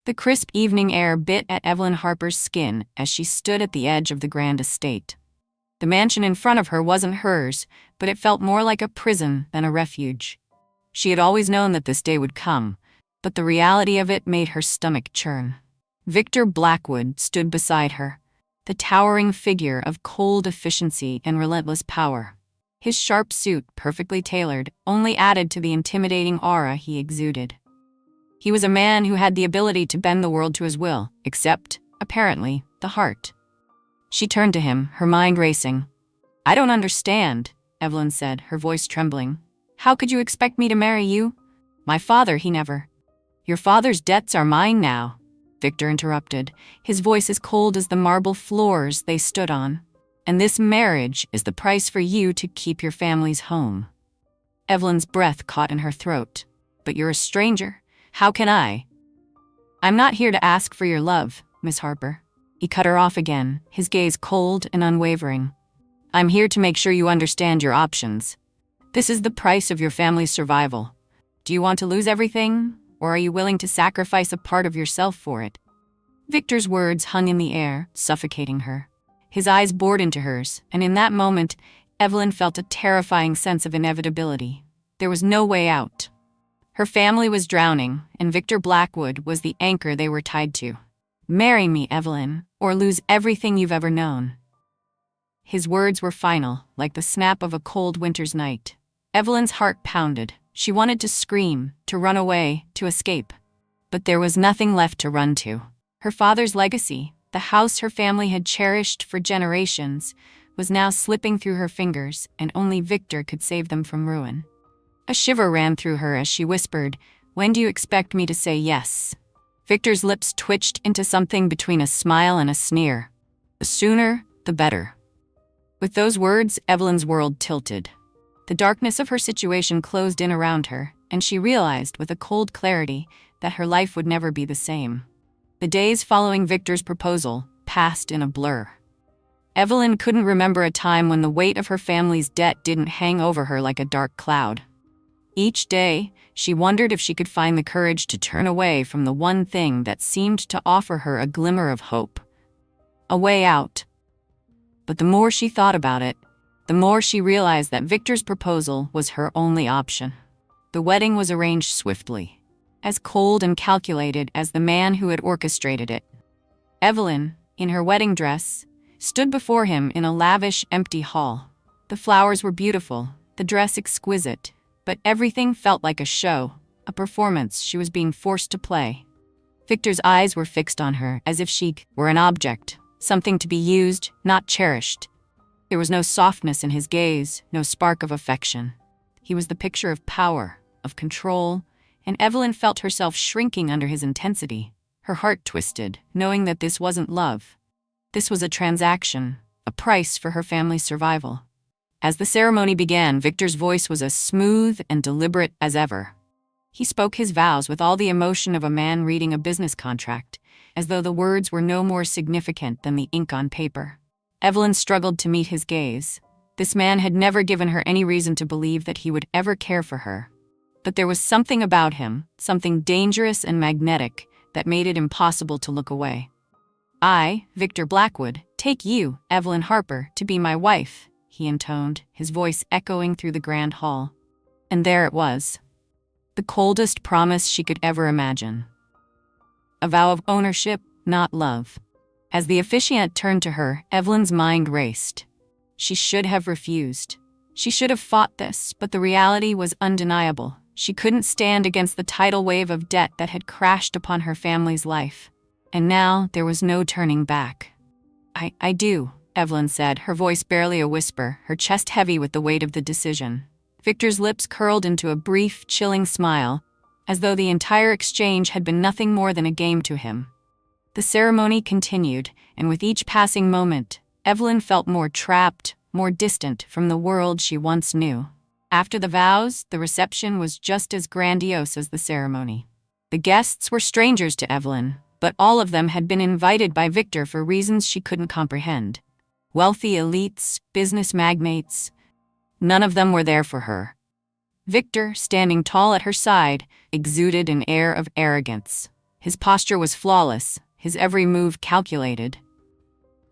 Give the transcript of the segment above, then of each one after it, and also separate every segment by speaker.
Speaker 1: The crisp evening air bit at Evelyn Harper's skin as she stood at the edge of the grand estate. The mansion in front of her wasn't hers, but it felt more like a prison than a refuge. She had always known that this day would come, but the reality of it made her stomach churn. Victor Blackwood stood beside her, the towering figure of cold efficiency and relentless power. His sharp suit, perfectly tailored, only added to the intimidating aura he exuded. He was a man who had the ability to bend the world to his will, except, apparently, the heart. She turned to him, her mind racing. "I don't understand," Evelyn said, her voice trembling. "How could you expect me to marry you? My father, he never—" "Your father's debts are mine now," Victor interrupted, his voice as cold as the marble floors they stood on. "And this marriage is the price for you to keep your family's home." Evelyn's breath caught in her throat. "But you're a stranger. How can I?" "I'm not here to ask for your love, Miss Harper." He cut her off again, his gaze cold and unwavering. "I'm here to make sure you understand your options. This is the price of your family's survival. Do you want to lose everything, or are you willing to sacrifice a part of yourself for it?" Victor's words hung in the air, suffocating her. His eyes bored into hers, and in that moment, Evelyn felt a terrifying sense of inevitability. There was no way out. Her family was drowning, and Victor Blackwood was the anchor they were tied to. "Marry me, Evelyn, or lose everything you've ever known." His words were final, like the snap of a cold winter's night. Evelyn's heart pounded. She wanted to scream, to run away, to escape. But there was nothing left to run to. Her father's legacy, the house her family had cherished for generations, was now slipping through her fingers, and only Victor could save them from ruin. A shiver ran through her as she whispered, "When do you expect me to say yes?" Victor's lips twitched into something between a smile and a sneer. "The sooner, the better." With those words, Evelyn's world tilted. The darkness of her situation closed in around her, and she realized with a cold clarity that her life would never be the same. The days following Victor's proposal passed in a blur. Evelyn couldn't remember a time when the weight of her family's debt didn't hang over her like a dark cloud. Each day, she wondered if she could find the courage to turn away from the one thing that seemed to offer her a glimmer of hope. A way out. But the more she thought about it, the more she realized that Victor's proposal was her only option. The wedding was arranged swiftly, as cold and calculated as the man who had orchestrated it. Evelyn, in her wedding dress, stood before him in a lavish, empty hall. The flowers were beautiful, the dress exquisite, but everything felt like a show, a performance she was being forced to play. Victor's eyes were fixed on her as if she were an object, something to be used, not cherished. There was no softness in his gaze, no spark of affection. He was the picture of power, of control, and Evelyn felt herself shrinking under his intensity. Her heart twisted, knowing that this wasn't love. This was a transaction, a price for her family's survival. As the ceremony began, Victor's voice was as smooth and deliberate as ever. He spoke his vows with all the emotion of a man reading a business contract, as though the words were no more significant than the ink on paper. Evelyn struggled to meet his gaze. This man had never given her any reason to believe that he would ever care for her. But there was something about him, something dangerous and magnetic, that made it impossible to look away. "I, Victor Blackwood, take you, Evelyn Harper, to be my wife," he intoned, his voice echoing through the grand hall. And there it was. The coldest promise she could ever imagine. A vow of ownership, not love. As the officiant turned to her, Evelyn's mind raced. She should have refused. She should have fought this, but the reality was undeniable. She couldn't stand against the tidal wave of debt that had crashed upon her family's life. And now there was no turning back. I do," Evelyn said, her voice barely a whisper, her chest heavy with the weight of the decision. Victor's lips curled into a brief, chilling smile, as though the entire exchange had been nothing more than a game to him. The ceremony continued, and with each passing moment, Evelyn felt more trapped, more distant from the world she once knew. After the vows, the reception was just as grandiose as the ceremony. The guests were strangers to Evelyn, but all of them had been invited by Victor for reasons she couldn't comprehend. Wealthy elites, business magnates, none of them were there for her. Victor, standing tall at her side, exuded an air of arrogance. His posture was flawless, his every move calculated.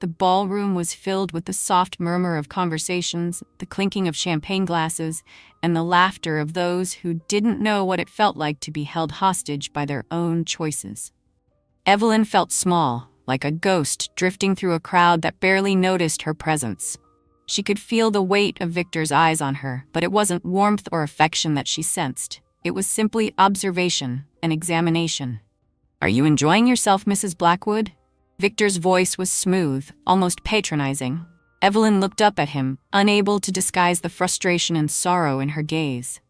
Speaker 1: The ballroom was filled with the soft murmur of conversations, the clinking of champagne glasses, and the laughter of those who didn't know what it felt like to be held hostage by their own choices. Evelyn felt small, like a ghost drifting through a crowd that barely noticed her presence. She could feel the weight of Victor's eyes on her, but it wasn't warmth or affection that she sensed. It was simply observation and examination. "Are you enjoying yourself, Mrs. Blackwood?" Victor's voice was smooth, almost patronizing. Evelyn looked up at him, unable to disguise the frustration and sorrow in her gaze.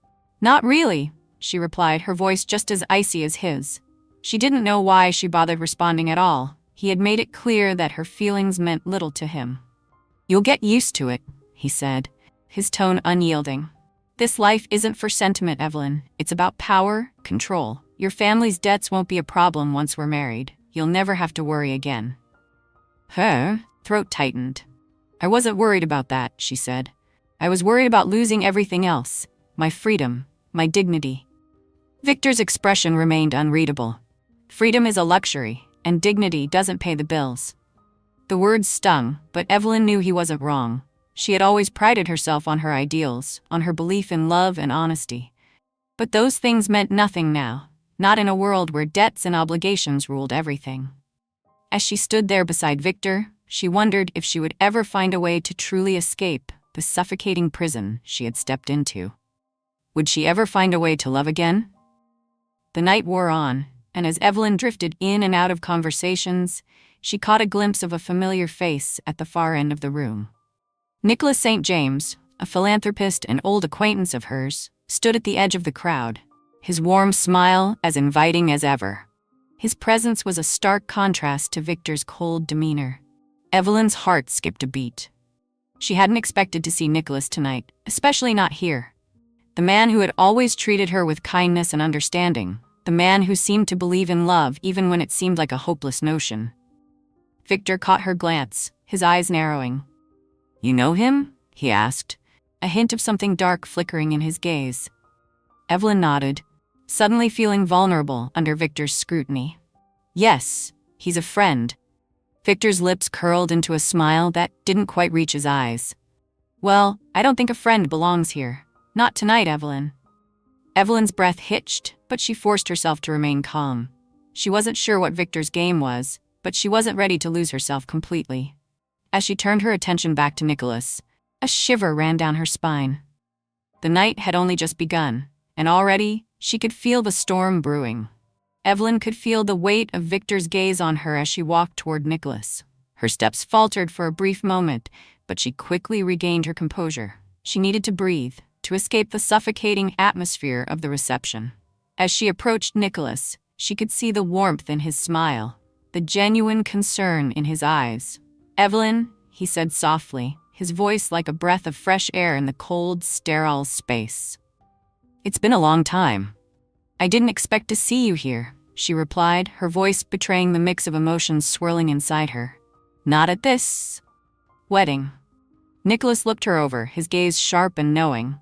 Speaker 1: "Not really," she replied, her voice just as icy as his. She didn't know why she bothered responding at all. He had made it clear that her feelings meant little to him. "You'll get used to it," he said, his tone unyielding. "This life isn't for sentiment, Evelyn. It's about power, control. Your family's debts won't be a problem once we're married. You'll never have to worry again." Her throat tightened. "I wasn't worried about that," she said. "I was worried about losing everything else. My freedom, my dignity." Victor's expression remained unreadable. Freedom is a luxury, and dignity doesn't pay the bills. The words stung, but Evelyn knew he wasn't wrong. She had always prided herself on her ideals, on her belief in love and honesty. But those things meant nothing now, not in a world where debts and obligations ruled everything. As she stood there beside Victor, she wondered if she would ever find a way to truly escape the suffocating prison she had stepped into. Would she ever find a way to love again? The night wore on, and as Evelyn drifted in and out of conversations, she caught a glimpse of a familiar face at the far end of the room. Nicholas St. James, a philanthropist and old acquaintance of hers, stood at the edge of the crowd, his warm smile as inviting as ever. His presence was a stark contrast to Victor's cold demeanor. Evelyn's heart skipped a beat. She hadn't expected to see Nicholas tonight, especially not here. The man who had always treated her with kindness and understanding, the man who seemed to believe in love even when it seemed like a hopeless notion. Victor caught her glance, his eyes narrowing. "You know him?" he asked, a hint of something dark flickering in his gaze. Evelyn nodded, suddenly feeling vulnerable under Victor's scrutiny. "Yes, he's a friend." Victor's lips curled into a smile that didn't quite reach his eyes. "Well, I don't think a friend belongs here. Not tonight, Evelyn." Evelyn's breath hitched, but she forced herself to remain calm. She wasn't sure what Victor's game was, but she wasn't ready to lose herself completely. As she turned her attention back to Nicholas, a shiver ran down her spine. The night had only just begun, and already she could feel the storm brewing. Evelyn could feel the weight of Victor's gaze on her as she walked toward Nicholas. Her steps faltered for a brief moment, but she quickly regained her composure. She needed to breathe, to escape the suffocating atmosphere of the reception. As she approached Nicholas, she could see the warmth in his smile, the genuine concern in his eyes. "Evelyn," he said softly, his voice like a breath of fresh air in the cold, sterile space. "It's been a long time." "I didn't expect to see you here," she replied, her voice betraying the mix of emotions swirling inside her. "Not at this wedding." Nicholas looked her over, his gaze sharp and knowing.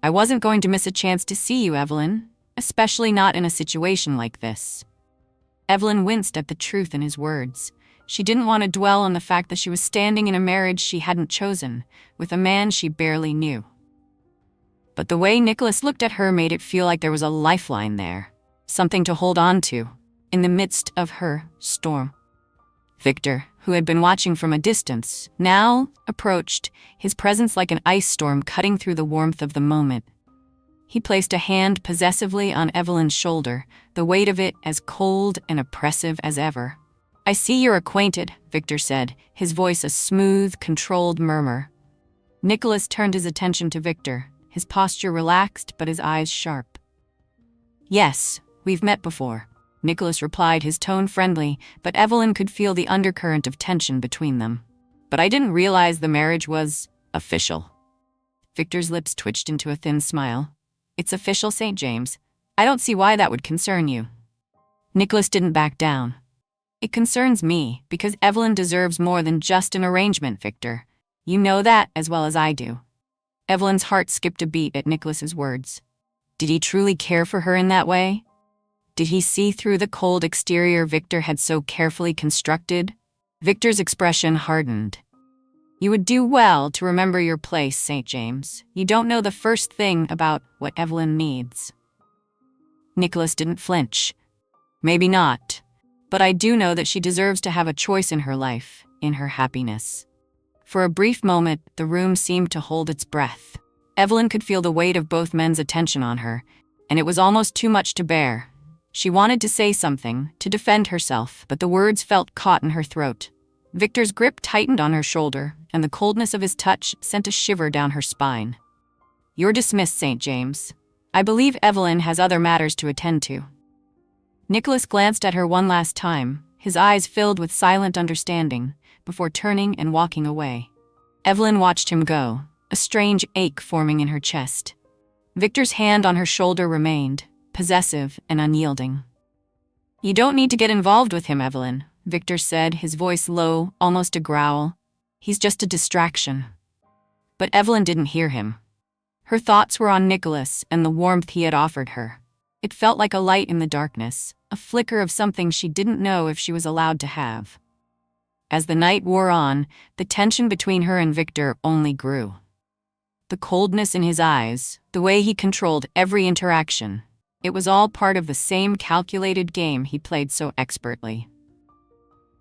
Speaker 1: "I wasn't going to miss a chance to see you, Evelyn, especially not in a situation like this." Evelyn winced at the truth in his words. She didn't want to dwell on the fact that she was standing in a marriage she hadn't chosen, with a man she barely knew. But the way Nicholas looked at her made it feel like there was a lifeline there, something to hold on to, in the midst of her storm. Victor, who had been watching from a distance, now approached, his presence like an ice storm cutting through the warmth of the moment. He placed a hand possessively on Evelyn's shoulder, the weight of it as cold and oppressive as ever. "I see you're acquainted," Victor said, his voice a smooth, controlled murmur. Nicholas turned his attention to Victor, his posture relaxed but his eyes sharp. "Yes, we've met before," Nicholas replied, his tone friendly, but Evelyn could feel the undercurrent of tension between them. "But I didn't realize the marriage was official." Victor's lips twitched into a thin smile. "It's official, St. James. I don't see why that would concern you." Nicholas didn't back down. "It concerns me, because Evelyn deserves more than just an arrangement, Victor. You know that as well as I do." Evelyn's heart skipped a beat at Nicholas's words. Did he truly care for her in that way? Did he see through the cold exterior Victor had so carefully constructed? Victor's expression hardened. You would do well to remember your place, St. James. You don't know the first thing about what Evelyn needs. Nicholas didn't flinch. Maybe not, but I do know that she deserves to have a choice in her life, in her happiness. For a brief moment, the room seemed to hold its breath. Evelyn could feel the weight of both men's attention on her, and it was almost too much to bear. She wanted to say something, to defend herself, but the words felt caught in her throat. Victor's grip tightened on her shoulder, and the coldness of his touch sent a shiver down her spine. You're dismissed, St. James. I believe Evelyn has other matters to attend to. Nicholas glanced at her one last time, his eyes filled with silent understanding, before turning and walking away. Evelyn watched him go, a strange ache forming in her chest. Victor's hand on her shoulder remained, possessive and unyielding. You don't need to get involved with him, Evelyn, Victor said, his voice low, almost a growl. He's just a distraction. But Evelyn didn't hear him. Her thoughts were on Nicholas and the warmth he had offered her. It felt like a light in the darkness, a flicker of something she didn't know if she was allowed to have. As the night wore on, the tension between her and Victor only grew. The coldness in his eyes, the way he controlled every interaction, it was all part of the same calculated game he played so expertly.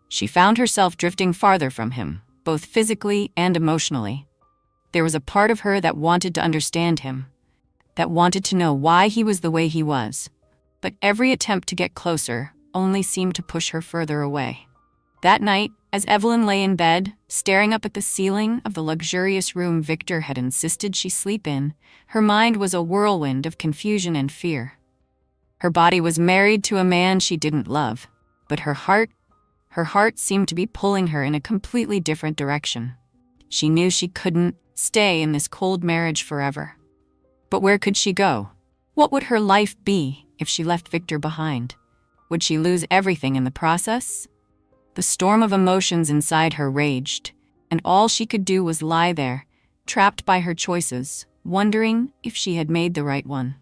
Speaker 1: She found herself drifting farther from him, both physically and emotionally. There was a part of her that wanted to understand him, that wanted to know why he was the way he was, but every attempt to get closer only seemed to push her further away. That night, as Evelyn lay in bed, staring up at the ceiling of the luxurious room Victor had insisted she sleep in, her mind was a whirlwind of confusion and fear. Her body was married to a man she didn't love, but her heart seemed to be pulling her in a completely different direction. She knew she couldn't stay in this cold marriage forever. But where could she go? What would her life be if she left Victor behind? Would she lose everything in the process? The storm of emotions inside her raged, and all she could do was lie there, trapped by her choices, wondering if she had made the right one.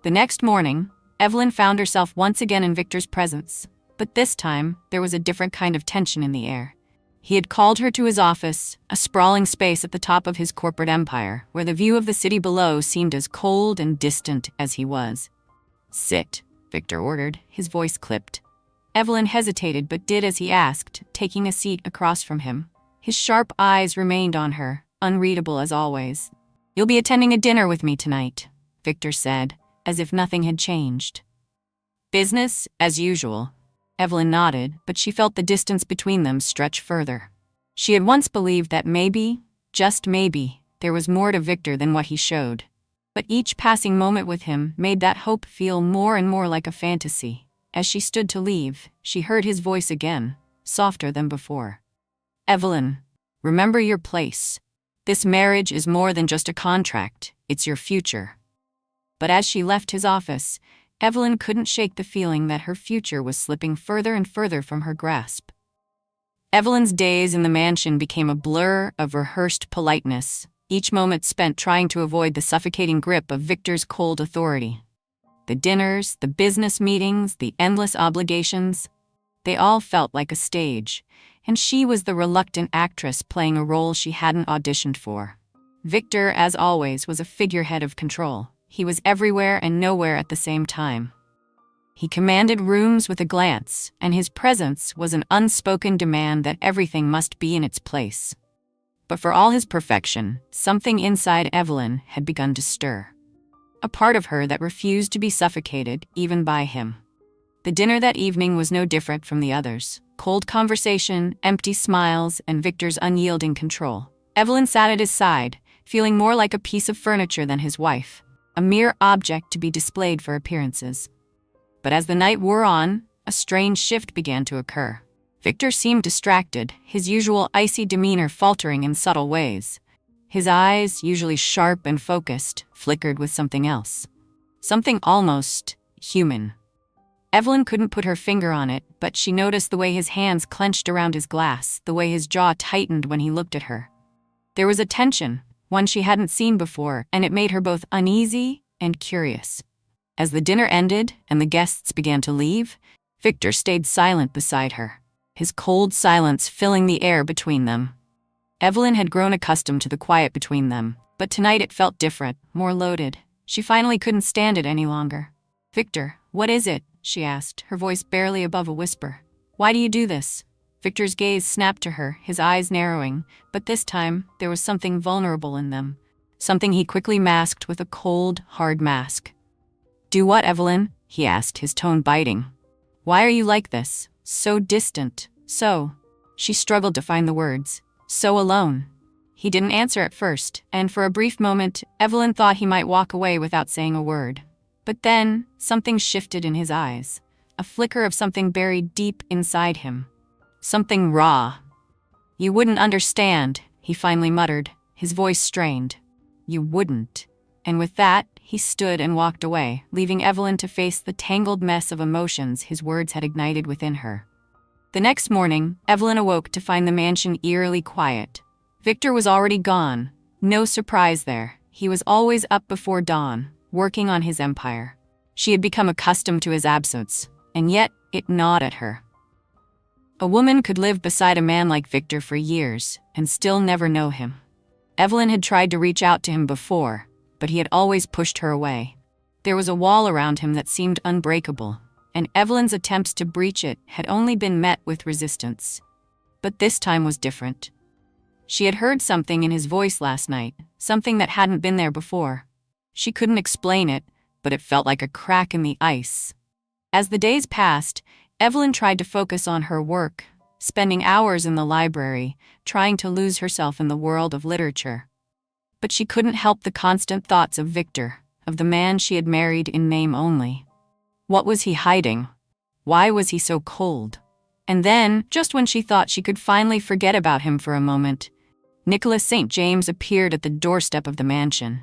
Speaker 1: The next morning, Evelyn found herself once again in Victor's presence, but this time there was a different kind of tension in the air. He had called her to his office, a sprawling space at the top of his corporate empire, where the view of the city below seemed as cold and distant as he was. Sit, Victor ordered, his voice clipped. Evelyn hesitated but did as he asked, taking a seat across from him. His sharp eyes remained on her, unreadable as always. You'll be attending a dinner with me tonight, Victor said, as if nothing had changed. Business as usual. Evelyn nodded, but she felt the distance between them stretch further. She had once believed that maybe, just maybe, there was more to Victor than what he showed. But each passing moment with him made that hope feel more and more like a fantasy. As she stood to leave, she heard his voice again, softer than before. Evelyn, remember your place. This marriage is more than just a contract, it's your future. But as she left his office, Evelyn couldn't shake the feeling that her future was slipping further and further from her grasp. Evelyn's days in the mansion became a blur of rehearsed politeness, each moment spent trying to avoid the suffocating grip of Victor's cold authority. The dinners, the business meetings, the endless obligations, they all felt like a stage, and she was the reluctant actress playing a role she hadn't auditioned for. Victor, as always, was a figurehead of control. He was everywhere and nowhere at the same time. He commanded rooms with a glance, and his presence was an unspoken demand that everything must be in its place. But for all his perfection, something inside Evelyn had begun to stir. A part of her that refused to be suffocated, even by him. The dinner that evening was no different from the others. Cold conversation, empty smiles, and Victor's unyielding control. Evelyn sat at his side, feeling more like a piece of furniture than his wife. A mere object to be displayed for appearances. But as the night wore on, a strange shift began to occur. Victor seemed distracted, his usual icy demeanor faltering in subtle ways. His eyes, usually sharp and focused, flickered with something else. Something almost human. Evelyn couldn't put her finger on it, but she noticed the way his hands clenched around his glass, the way his jaw tightened when he looked at her. There was a tension, one she hadn't seen before, and it made her both uneasy and curious. As the dinner ended and the guests began to leave, Victor stayed silent beside her, his cold silence filling the air between them. Evelyn had grown accustomed to the quiet between them, but tonight it felt different, more loaded. She finally couldn't stand it any longer. "Victor, what is it?" she asked, her voice barely above a whisper. "Why do you do this?" Victor's gaze snapped to her, his eyes narrowing, but this time there was something vulnerable in them, something he quickly masked with a cold, hard mask. "Do what, Evelyn?" he asked, his tone biting. "Why are you like this? So distant, so—" She struggled to find the words. "So alone." He didn't answer at first, and for a brief moment, Evelyn thought he might walk away without saying a word. But then, something shifted in his eyes, a flicker of something buried deep inside him. Something raw. "You wouldn't understand," he finally muttered, his voice strained. "You wouldn't." And with that, he stood and walked away, leaving Evelyn to face the tangled mess of emotions his words had ignited within her. The next morning, Evelyn awoke to find the mansion eerily quiet. Victor was already gone. No surprise there. He was always up before dawn, working on his empire. She had become accustomed to his absence, and yet it gnawed at her. A woman could live beside a man like Victor for years and still never know him. Evelyn had tried to reach out to him before, but he had always pushed her away. There was a wall around him that seemed unbreakable, and Evelyn's attempts to breach it had only been met with resistance. But this time was different. She had heard something in his voice last night, something that hadn't been there before. She couldn't explain it, but it felt like a crack in the ice. As the days passed, Evelyn tried to focus on her work, spending hours in the library, trying to lose herself in the world of literature. But she couldn't help the constant thoughts of Victor, of the man she had married in name only. What was he hiding? Why was he so cold? And then, just when she thought she could finally forget about him for a moment, Nicholas St. James appeared at the doorstep of the mansion.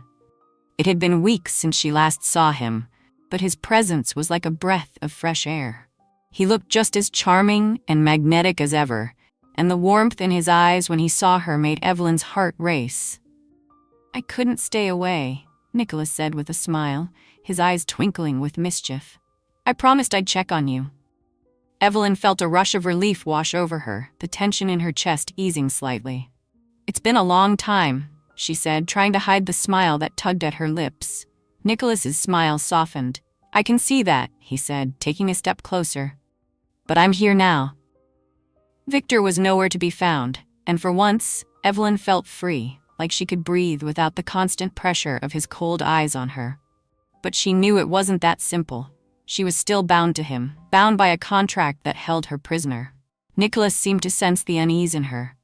Speaker 1: It had been weeks since she last saw him, but his presence was like a breath of fresh air. He looked just as charming and magnetic as ever, and the warmth in his eyes when he saw her made Evelyn's heart race. "I couldn't stay away," Nicholas said with a smile, his eyes twinkling with mischief. "I promised I'd check on you." Evelyn felt a rush of relief wash over her, the tension in her chest easing slightly. "It's been a long time," she said, trying to hide the smile that tugged at her lips. Nicholas's smile softened. "I can see that," he said, taking a step closer. "But I'm here now." Victor was nowhere to be found, and for once, Evelyn felt free, like she could breathe without the constant pressure of his cold eyes on her. But she knew it wasn't that simple. She was still bound to him, bound by a contract that held her prisoner. Nicholas seemed to sense the unease in her.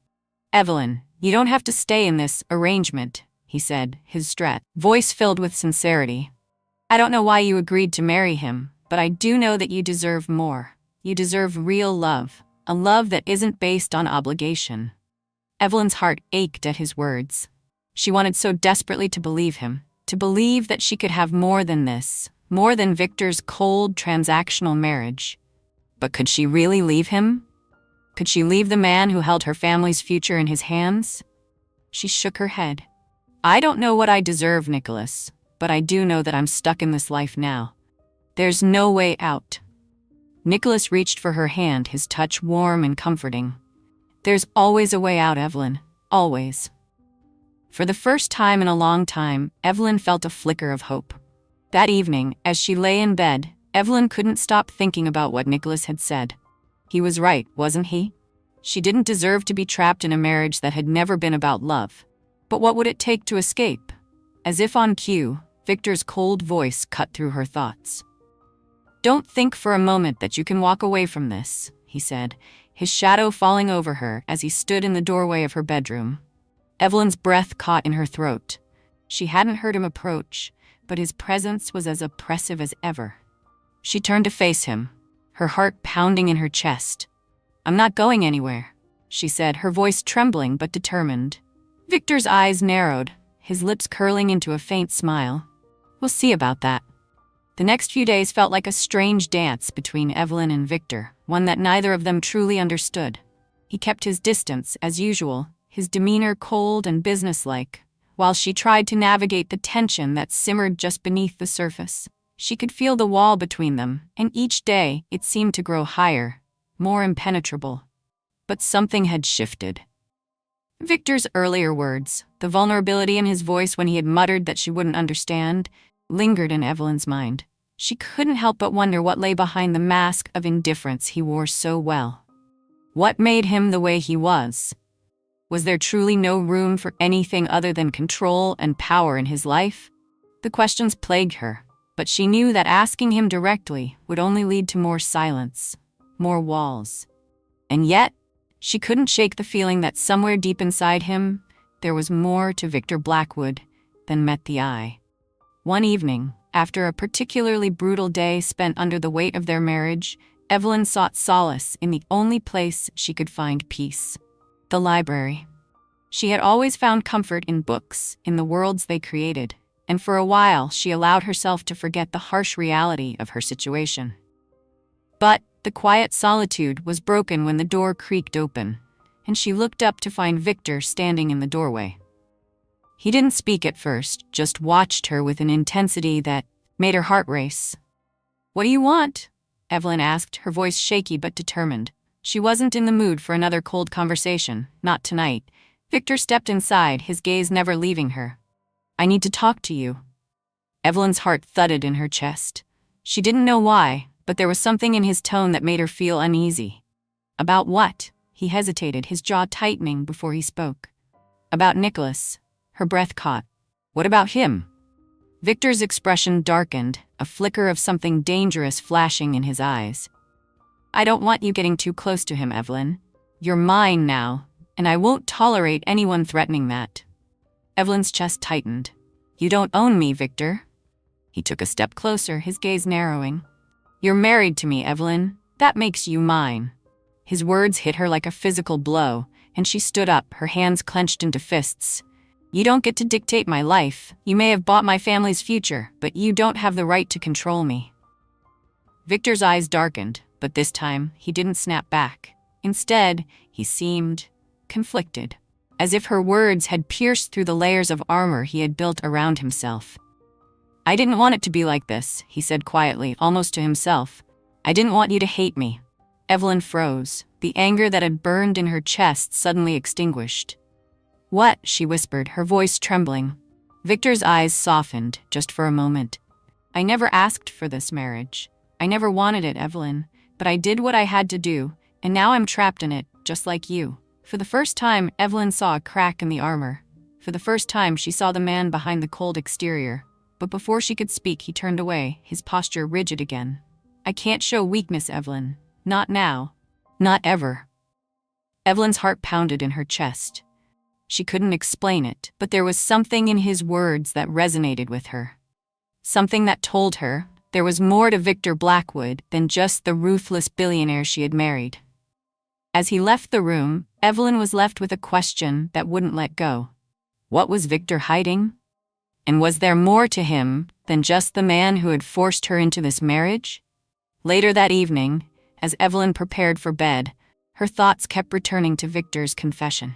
Speaker 1: "Evelyn, you don't have to stay in this arrangement," he said, his voice filled with sincerity. "I don't know why you agreed to marry him, but I do know that you deserve more. You deserve real love, a love that isn't based on obligation." Evelyn's heart ached at his words. She wanted so desperately to believe him, to believe that she could have more than this, more than Victor's cold, transactional marriage. But could she really leave him? Could she leave the man who held her family's future in his hands? She shook her head. "I don't know what I deserve, Nicholas, but I do know that I'm stuck in this life now. There's no way out." Nicholas reached for her hand, his touch warm and comforting. "There's always a way out, Evelyn. Always." For the first time in a long time, Evelyn felt a flicker of hope. That evening, as she lay in bed, Evelyn couldn't stop thinking about what Nicholas had said. He was right, wasn't he? She didn't deserve to be trapped in a marriage that had never been about love. But what would it take to escape? As if on cue, Victor's cold voice cut through her thoughts. "Don't think for a moment that you can walk away from this," he said, his shadow falling over her as he stood in the doorway of her bedroom. Evelyn's breath caught in her throat. She hadn't heard him approach, but his presence was as oppressive as ever. She turned to face him, her heart pounding in her chest. "I'm not going anywhere," she said, her voice trembling but determined. Victor's eyes narrowed, his lips curling into a faint smile. "We'll see about that." The next few days felt like a strange dance between Evelyn and Victor, one that neither of them truly understood. He kept his distance, as usual, his demeanor cold and businesslike, while she tried to navigate the tension that simmered just beneath the surface. She could feel the wall between them, and each day it seemed to grow higher, more impenetrable. But something had shifted. Victor's earlier words, the vulnerability in his voice when he had muttered that she wouldn't understand, lingered in Evelyn's mind. She couldn't help but wonder what lay behind the mask of indifference he wore so well. What made him the way he was? Was there truly no room for anything other than control and power in his life? The questions plagued her, but she knew that asking him directly would only lead to more silence, more walls. And yet, she couldn't shake the feeling that somewhere deep inside him, there was more to Victor Blackwood than met the eye. One evening, after a particularly brutal day spent under the weight of their marriage, Evelyn sought solace in the only place she could find peace: the library. She had always found comfort in books, in the worlds they created, and for a while she allowed herself to forget the harsh reality of her situation. But the quiet solitude was broken when the door creaked open, and she looked up to find Victor standing in the doorway. He didn't speak at first, just watched her with an intensity that made her heart race. "What do you want?" Evelyn asked, her voice shaky but determined. She wasn't in the mood for another cold conversation, not tonight. Victor stepped inside, his gaze never leaving her. "I need to talk to you." Evelyn's heart thudded in her chest. She didn't know why, but there was something in his tone that made her feel uneasy. "About what?" He hesitated, his jaw tightening before he spoke. "About Nicholas." Her breath caught. "What about him?" Victor's expression darkened, a flicker of something dangerous flashing in his eyes. "I don't want you getting too close to him, Evelyn. You're mine now, and I won't tolerate anyone threatening that." Evelyn's chest tightened. "You don't own me, Victor." He took a step closer, his gaze narrowing. "You're married to me, Evelyn. That makes you mine." His words hit her like a physical blow, and she stood up, her hands clenched into fists. "You don't get to dictate my life. You may have bought my family's future, but you don't have the right to control me." Victor's eyes darkened, but this time he didn't snap back. Instead, he seemed conflicted, as if her words had pierced through the layers of armor he had built around himself. "I didn't want it to be like this," he said quietly, almost to himself. "I didn't want you to hate me." Evelyn froze, the anger that had burned in her chest suddenly extinguished. "What?" she whispered, her voice trembling. Victor's eyes softened, just for a moment. "I never asked for this marriage. I never wanted it, Evelyn, but I did what I had to do, and now I'm trapped in it, just like you." For the first time, Evelyn saw a crack in the armor. For the first time, she saw the man behind the cold exterior. But before she could speak, he turned away, his posture rigid again. "I can't show weakness, Evelyn. Not now. Not ever." Evelyn's heart pounded in her chest. She couldn't explain it, but there was something in his words that resonated with her. Something that told her there was more to Victor Blackwood than just the ruthless billionaire she had married. As he left the room, Evelyn was left with a question that wouldn't let go. What was Victor hiding? And was there more to him than just the man who had forced her into this marriage? Later that evening, as Evelyn prepared for bed, her thoughts kept returning to Victor's confession.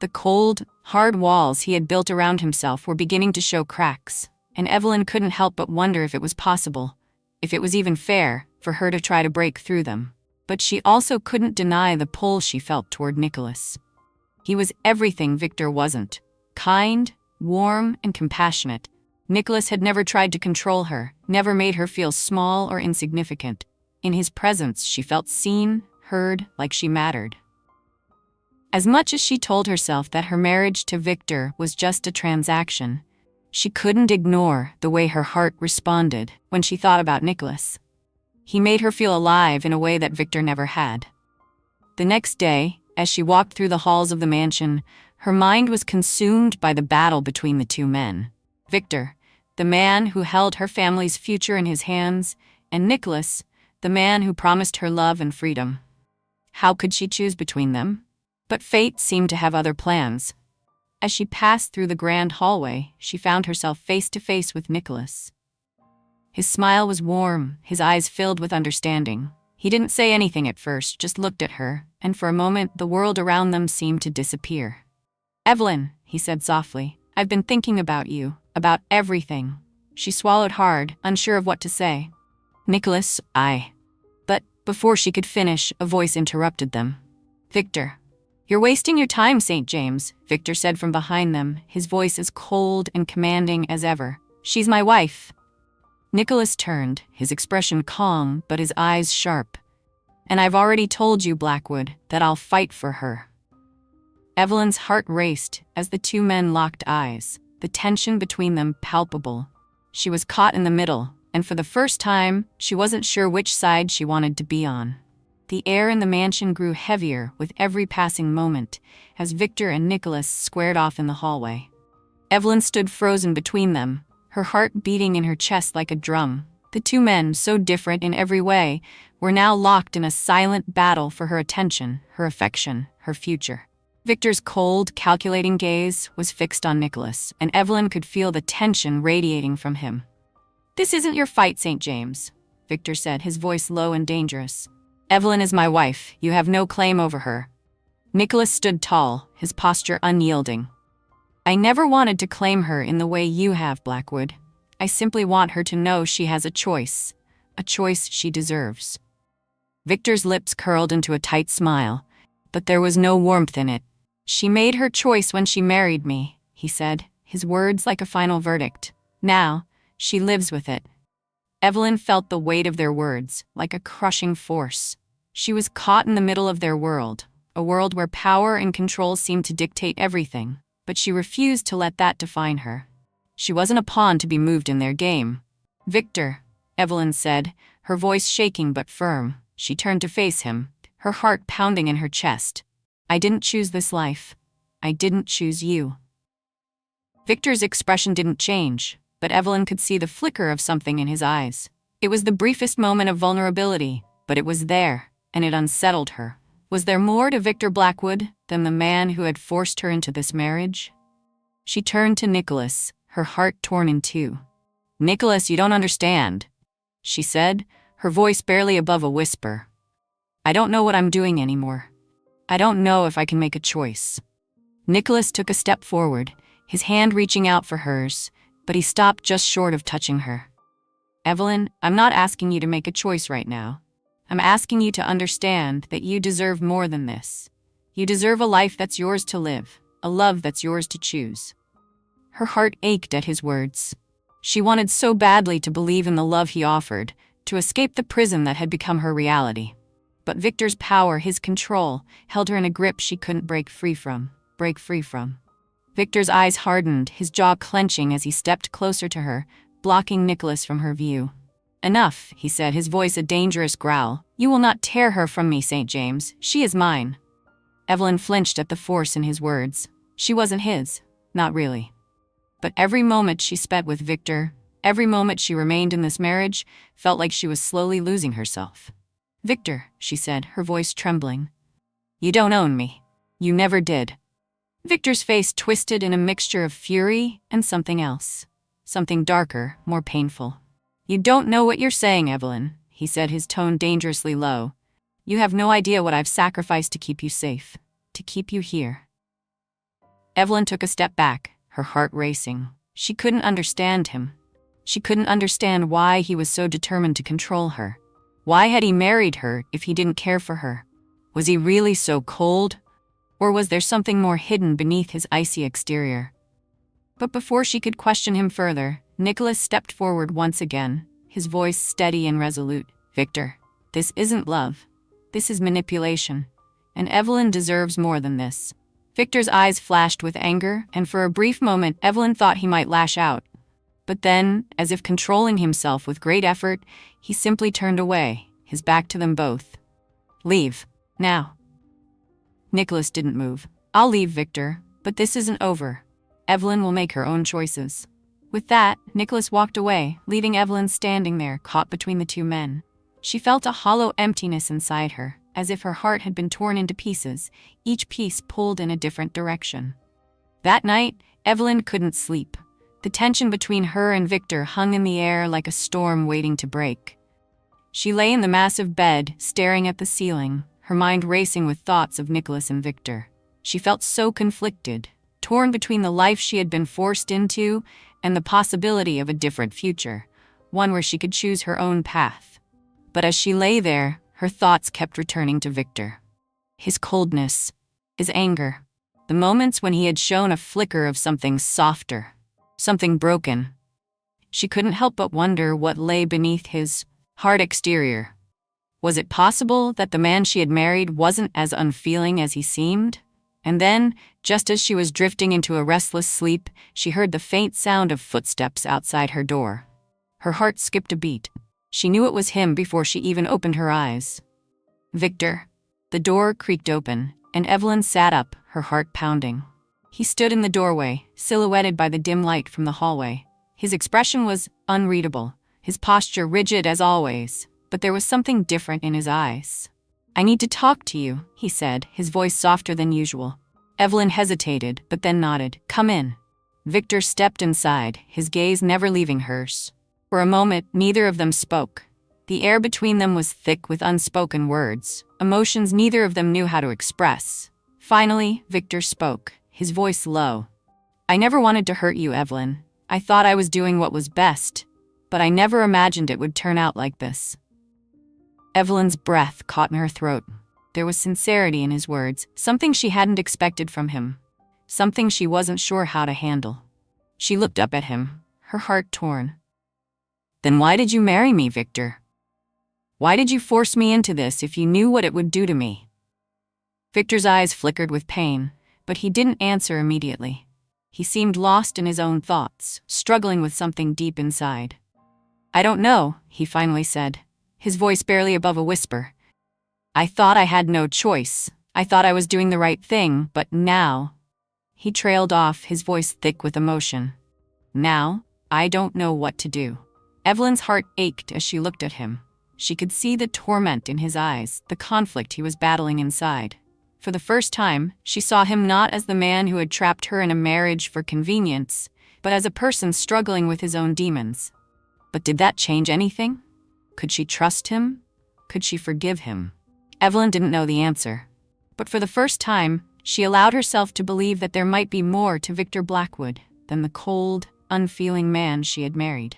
Speaker 1: The cold, hard walls he had built around himself were beginning to show cracks, and Evelyn couldn't help but wonder if it was possible, if it was even fair, for her to try to break through them. But she also couldn't deny the pull she felt toward Nicholas. He was everything Victor wasn't: kind, warm, and compassionate. Nicholas had never tried to control her, never made her feel small or insignificant. In his presence, she felt seen, heard, like she mattered. As much as she told herself that her marriage to Victor was just a transaction, she couldn't ignore the way her heart responded when she thought about Nicholas. He made her feel alive in a way that Victor never had. The next day, as she walked through the halls of the mansion, her mind was consumed by the battle between the two men. Victor, the man who held her family's future in his hands, and Nicholas, the man who promised her love and freedom. How could she choose between them? But fate seemed to have other plans. As she passed through the grand hallway, she found herself face to face with Nicholas. His smile was warm, his eyes filled with understanding. He didn't say anything at first, just looked at her, and for a moment the world around them seemed to disappear. "Evelyn," he said softly, "I've been thinking about you, about everything. She swallowed hard, unsure of what to say. Nicholas, But before she could finish, a voice interrupted them. Victor. You're wasting your time, St. James, Victor said from behind them, his voice as cold and commanding as ever. She's my wife. Nicholas turned, his expression calm but his eyes sharp. And I've already told you, Blackwood, that I'll fight for her. Evelyn's heart raced as the two men locked eyes, the tension between them palpable. She was caught in the middle, and for the first time, she wasn't sure which side she wanted to be on. The air in the mansion grew heavier with every passing moment as Victor and Nicholas squared off in the hallway. Evelyn stood frozen between them, her heart beating in her chest like a drum. The two men, so different in every way, were now locked in a silent battle for her attention, her affection, her future. Victor's cold, calculating gaze was fixed on Nicholas, and Evelyn could feel the tension radiating from him. This isn't your fight, St. James, Victor said, his voice low and dangerous. Evelyn is my wife. You have no claim over her. Nicholas stood tall, his posture unyielding. I never wanted to claim her in the way you have, Blackwood. I simply want her to know she has a choice she deserves. Victor's lips curled into a tight smile, but there was no warmth in it. She made her choice when she married me, he said, his words like a final verdict. Now, she lives with it. Evelyn felt the weight of their words, like a crushing force. She was caught in the middle of their world, a world where power and control seemed to dictate everything, but she refused to let that define her. She wasn't a pawn to be moved in their game. Victor, Evelyn said, her voice shaking but firm. She turned to face him, her heart pounding in her chest. I didn't choose this life. I didn't choose you. Victor's expression didn't change, but Evelyn could see the flicker of something in his eyes. It was the briefest moment of vulnerability, but it was there, and it unsettled her. Was there more to Victor Blackwood than the man who had forced her into this marriage? She turned to Nicholas, her heart torn in two. Nicholas, you don't understand, she said, her voice barely above a whisper. I don't know what I'm doing anymore. I don't know if I can make a choice. Nicholas took a step forward, his hand reaching out for hers, but he stopped just short of touching her. Evelyn, I'm not asking you to make a choice right now. I'm asking you to understand that you deserve more than this. You deserve a life that's yours to live, a love that's yours to choose. Her heart ached at his words. She wanted so badly to believe in the love he offered, to escape the prison that had become her reality. But Victor's power, his control, held her in a grip she couldn't break free from. Victor's eyes hardened, his jaw clenching as he stepped closer to her, blocking Nicholas from her view. Enough, he said, his voice a dangerous growl. You will not tear her from me, St. James. She is mine. Evelyn flinched at the force in his words. She wasn't his. Not really. But every moment she spent with Victor, every moment she remained in this marriage, felt like she was slowly losing herself. Victor, she said, her voice trembling. You don't own me. You never did. Victor's face twisted in a mixture of fury and something else. Something darker, more painful. You don't know what you're saying, Evelyn, he said, his tone dangerously low. You have no idea what I've sacrificed to keep you safe, to keep you here. Evelyn took a step back, her heart racing. She couldn't understand him. She couldn't understand why he was so determined to control her. Why had he married her if he didn't care for her? Was he really so cold? Or was there something more hidden beneath his icy exterior? But before she could question him further, Nicholas stepped forward once again, his voice steady and resolute. Victor, this isn't love. This is manipulation. And Evelyn deserves more than this. Victor's eyes flashed with anger, and for a brief moment Evelyn thought he might lash out. But then, as if controlling himself with great effort, he simply turned away, his back to them both. Leave. Now. Nicholas didn't move. I'll leave, Victor, but this isn't over. Evelyn will make her own choices. With that, Nicholas walked away, leaving Evelyn standing there, caught between the two men. She felt a hollow emptiness inside her, as if her heart had been torn into pieces, each piece pulled in a different direction. That night, Evelyn couldn't sleep. The tension between her and Victor hung in the air like a storm waiting to break. She lay in the massive bed, staring at the ceiling, her mind racing with thoughts of Nicholas and Victor. She felt so conflicted, torn between the life she had been forced into and the possibility of a different future, one where she could choose her own path. But as she lay there, her thoughts kept returning to Victor. His coldness, his anger, the moments when he had shown a flicker of something softer, something broken. She couldn't help but wonder what lay beneath his hard exterior. Was it possible that the man she had married wasn't as unfeeling as he seemed? And then, just as she was drifting into a restless sleep, she heard the faint sound of footsteps outside her door. Her heart skipped a beat. She knew it was him before she even opened her eyes. Victor. The door creaked open, and Evelyn sat up, her heart pounding. He stood in the doorway, silhouetted by the dim light from the hallway. His expression was unreadable, his posture rigid as always, but there was something different in his eyes. "I need to talk to you," he said, his voice softer than usual. Evelyn hesitated, but then nodded. "Come in." Victor stepped inside, his gaze never leaving hers. For a moment, neither of them spoke. The air between them was thick with unspoken words, emotions neither of them knew how to express. Finally, Victor spoke, his voice low. "I never wanted to hurt you, Evelyn. I thought I was doing what was best, but I never imagined it would turn out like this." Evelyn's breath caught in her throat. There was sincerity in his words, something she hadn't expected from him, something she wasn't sure how to handle. She looked up at him, her heart torn. "Then why did you marry me, Victor? Why did you force me into this if you knew what it would do to me?" Victor's eyes flickered with pain, but he didn't answer immediately. He seemed lost in his own thoughts, struggling with something deep inside. "I don't know," he finally said, his voice barely above a whisper. "I thought I had no choice. I thought I was doing the right thing, but now—" He trailed off, his voice thick with emotion. "Now, I don't know what to do." Evelyn's heart ached as she looked at him. She could see the torment in his eyes, the conflict he was battling inside. For the first time, she saw him not as the man who had trapped her in a marriage for convenience, but as a person struggling with his own demons. But did that change anything? Could she trust him? Could she forgive him? Evelyn didn't know the answer. But for the first time, she allowed herself to believe that there might be more to Victor Blackwood than the cold, unfeeling man she had married.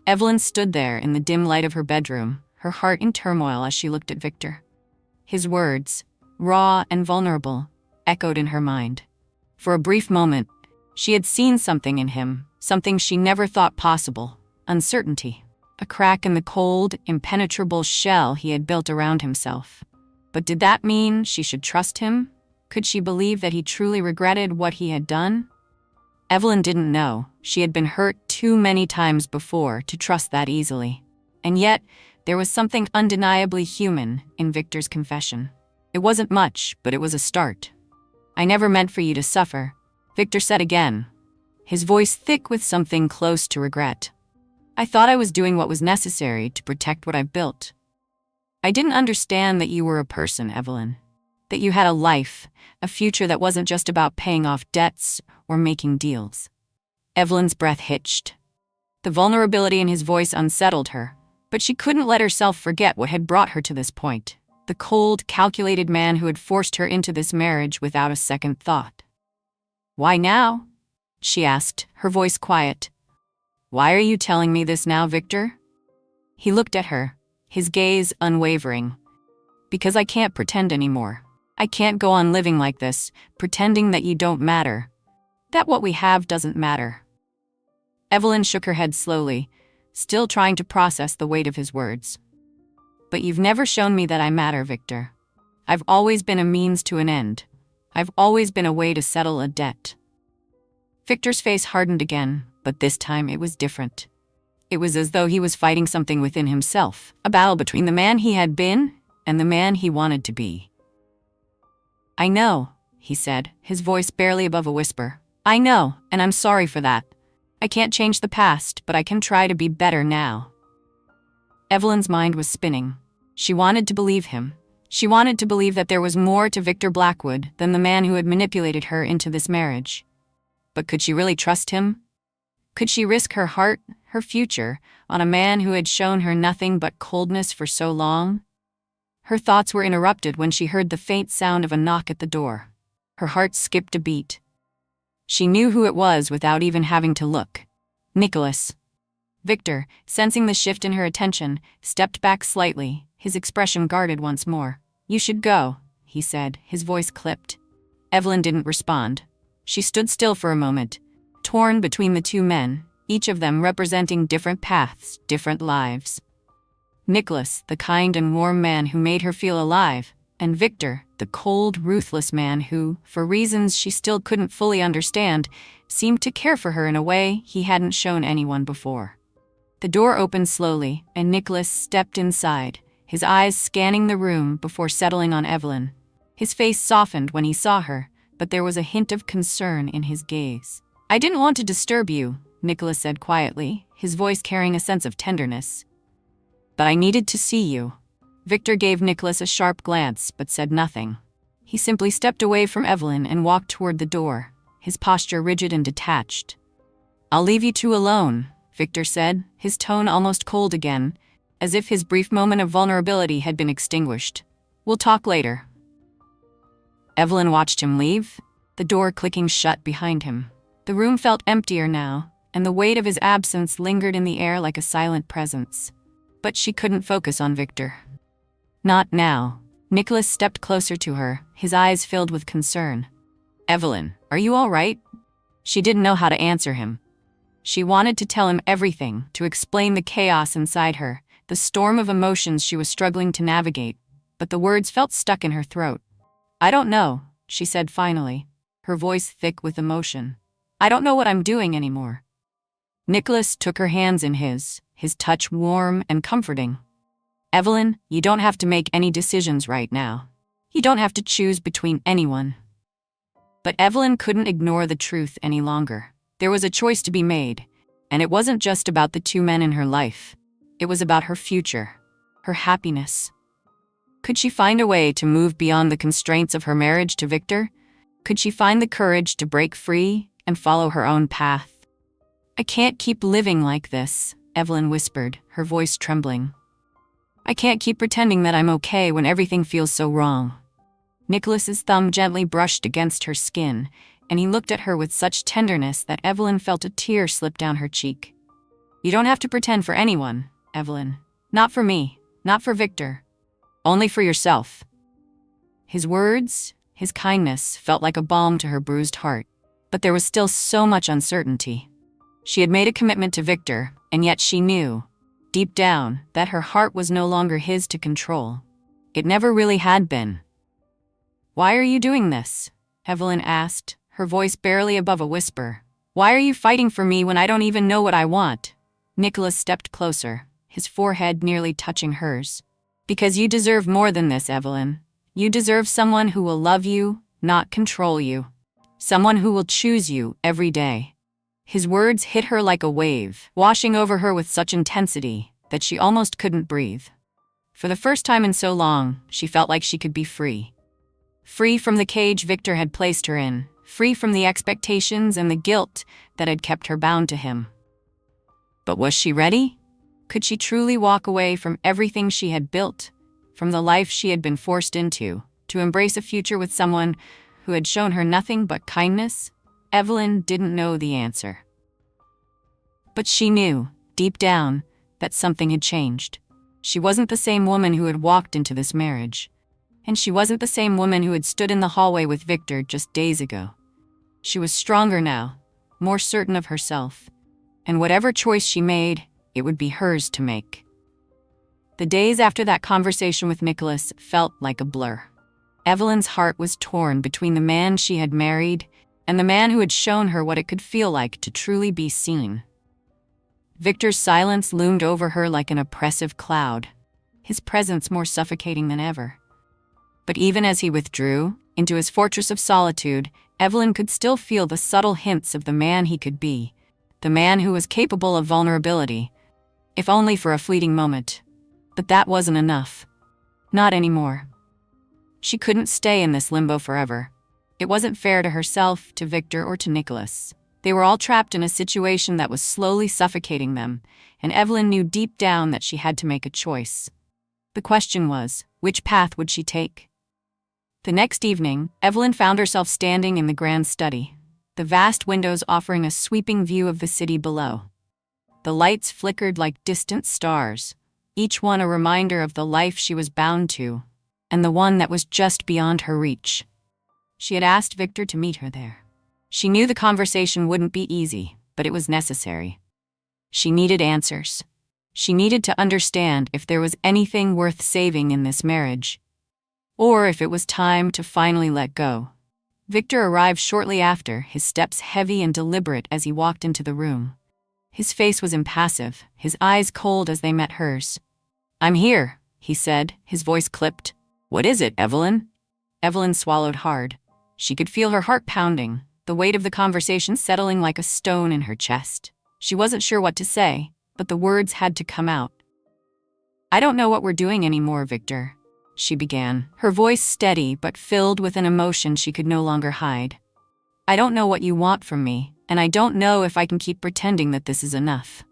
Speaker 1: Evelyn stood there in the dim light of her bedroom, her heart in turmoil as she looked at Victor. His words, raw and vulnerable, echoed in her mind. For a brief moment, she had seen something in him, something she never thought possible: uncertainty, a crack in the cold, impenetrable shell he had built around himself. But did that mean she should trust him? Could she believe that he truly regretted what he had done? Evelyn didn't know. She had been hurt too many times before to trust that easily. And yet, there was something undeniably human in Victor's confession. It wasn't much, but it was a start. "I never meant for you to suffer," Victor said again, his voice thick with something close to regret. "I thought I was doing what was necessary to protect what I've built. I didn't understand that you were a person, Evelyn. That you had a life, a future that wasn't just about paying off debts or making deals." Evelyn's breath hitched. The vulnerability in his voice unsettled her, but she couldn't let herself forget what had brought her to this point. The cold, calculated man who had forced her into this marriage without a second thought. "Why now?" she asked, her voice quiet. "Why are you telling me this now, Victor?" He looked at her, his gaze unwavering. "Because I can't pretend anymore. I can't go on living like this, pretending that you don't matter. That what we have doesn't matter." Evelyn shook her head slowly, still trying to process the weight of his words. "But you've never shown me that I matter, Victor. I've always been a means to an end. I've always been a way to settle a debt." Victor's face hardened again, but this time it was different. It was as though he was fighting something within himself, a battle between the man he had been and the man he wanted to be. "I know," he said, his voice barely above a whisper. "I know, and I'm sorry for that. I can't change the past, but I can try to be better now." Evelyn's mind was spinning. She wanted to believe him. She wanted to believe that there was more to Victor Blackwood than the man who had manipulated her into this marriage. But could she really trust him? Could she risk her heart, her future, on a man who had shown her nothing but coldness for so long? Her thoughts were interrupted when she heard the faint sound of a knock at the door. Her heart skipped a beat. She knew who it was without even having to look. Nicholas. Victor, sensing the shift in her attention, stepped back slightly, his expression guarded once more. "You should go," he said, his voice clipped. Evelyn didn't respond. She stood still for a moment, torn between the two men, each of them representing different paths, different lives. Nicholas, the kind and warm man who made her feel alive, and Victor, the cold, ruthless man who, for reasons she still couldn't fully understand, seemed to care for her in a way he hadn't shown anyone before. The door opened slowly, and Nicholas stepped inside, his eyes scanning the room before settling on Evelyn. His face softened when he saw her, but there was a hint of concern in his gaze. "I didn't want to disturb you," Nicholas said quietly, his voice carrying a sense of tenderness. "But I needed to see you." Victor gave Nicholas a sharp glance, but said nothing. He simply stepped away from Evelyn and walked toward the door, his posture rigid and detached. "I'll leave you two alone," Victor said, his tone almost cold again, as if his brief moment of vulnerability had been extinguished. "We'll talk later." Evelyn watched him leave, the door clicking shut behind him. The room felt emptier now, and the weight of his absence lingered in the air like a silent presence. But she couldn't focus on Victor. Not now. Nicholas stepped closer to her, his eyes filled with concern. "Evelyn, are you all right?" She didn't know how to answer him. She wanted to tell him everything, to explain the chaos inside her, the storm of emotions she was struggling to navigate, but the words felt stuck in her throat. "I don't know," she said finally, her voice thick with emotion. "I don't know what I'm doing anymore." Nicholas took her hands in his touch warm and comforting. "Evelyn, you don't have to make any decisions right now. You don't have to choose between anyone." But Evelyn couldn't ignore the truth any longer. There was a choice to be made, and it wasn't just about the two men in her life. It was about her future, her happiness. Could she find a way to move beyond the constraints of her marriage to Victor? Could she find the courage to break free and follow her own path? "I can't keep living like this," Evelyn whispered, her voice trembling. "I can't keep pretending that I'm okay when everything feels so wrong." Nicholas's thumb gently brushed against her skin, and he looked at her with such tenderness that Evelyn felt a tear slip down her cheek. "You don't have to pretend for anyone, Evelyn. Not for me, not for Victor. Only for yourself." His words, his kindness, felt like a balm to her bruised heart, but there was still so much uncertainty. She had made a commitment to Victor, and yet she knew, deep down, that her heart was no longer his to control. It never really had been. "Why are you doing this?" Evelyn asked, her voice barely above a whisper. "Why are you fighting for me when I don't even know what I want?" Nicholas stepped closer, his forehead nearly touching hers. "Because you deserve more than this, Evelyn. You deserve someone who will love you, not control you. Someone who will choose you every day." His words hit her like a wave, washing over her with such intensity that she almost couldn't breathe. For the first time in so long, she felt like she could be free. Free from the cage Victor had placed her in, free from the expectations and the guilt that had kept her bound to him. But was she ready? Could she truly walk away from everything she had built, from the life she had been forced into, to embrace a future with someone who had shown her nothing but kindness? Evelyn didn't know the answer. But she knew, deep down, that something had changed. She wasn't the same woman who had walked into this marriage. And she wasn't the same woman who had stood in the hallway with Victor just days ago. She was stronger now, more certain of herself. And whatever choice she made, it would be hers to make. The days after that conversation with Nicholas felt like a blur. Evelyn's heart was torn between the man she had married and the man who had shown her what it could feel like to truly be seen. Victor's silence loomed over her like an oppressive cloud, his presence more suffocating than ever. But even as he withdrew into his fortress of solitude, Evelyn could still feel the subtle hints of the man he could be, the man who was capable of vulnerability, if only for a fleeting moment. But that wasn't enough. Not anymore. She couldn't stay in this limbo forever. It wasn't fair to herself, to Victor, or to Nicholas. They were all trapped in a situation that was slowly suffocating them, and Evelyn knew deep down that she had to make a choice. The question was, which path would she take? The next evening, Evelyn found herself standing in the grand study. the vast windows offering a sweeping view of the city below. The lights flickered like distant stars, each one a reminder of the life she was bound to, and the one that was just beyond her reach. She had asked Victor to meet her there. She knew the conversation wouldn't be easy, but it was necessary. She needed answers. She needed to understand if there was anything worth saving in this marriage, or if it was time to finally let go. Victor arrived shortly after, his steps heavy and deliberate as he walked into the room. His face was impassive, his eyes cold as they met hers. "I'm here," he said, his voice clipped. "What is it, Evelyn?" Evelyn swallowed hard. She could feel her heart pounding, the weight of the conversation settling like a stone in her chest. She wasn't sure what to say, but the words had to come out. "I don't know what we're doing anymore, Victor," she began, her voice steady but filled with an emotion she could no longer hide. "I don't know what you want from me, and I don't know if I can keep pretending that this is enough."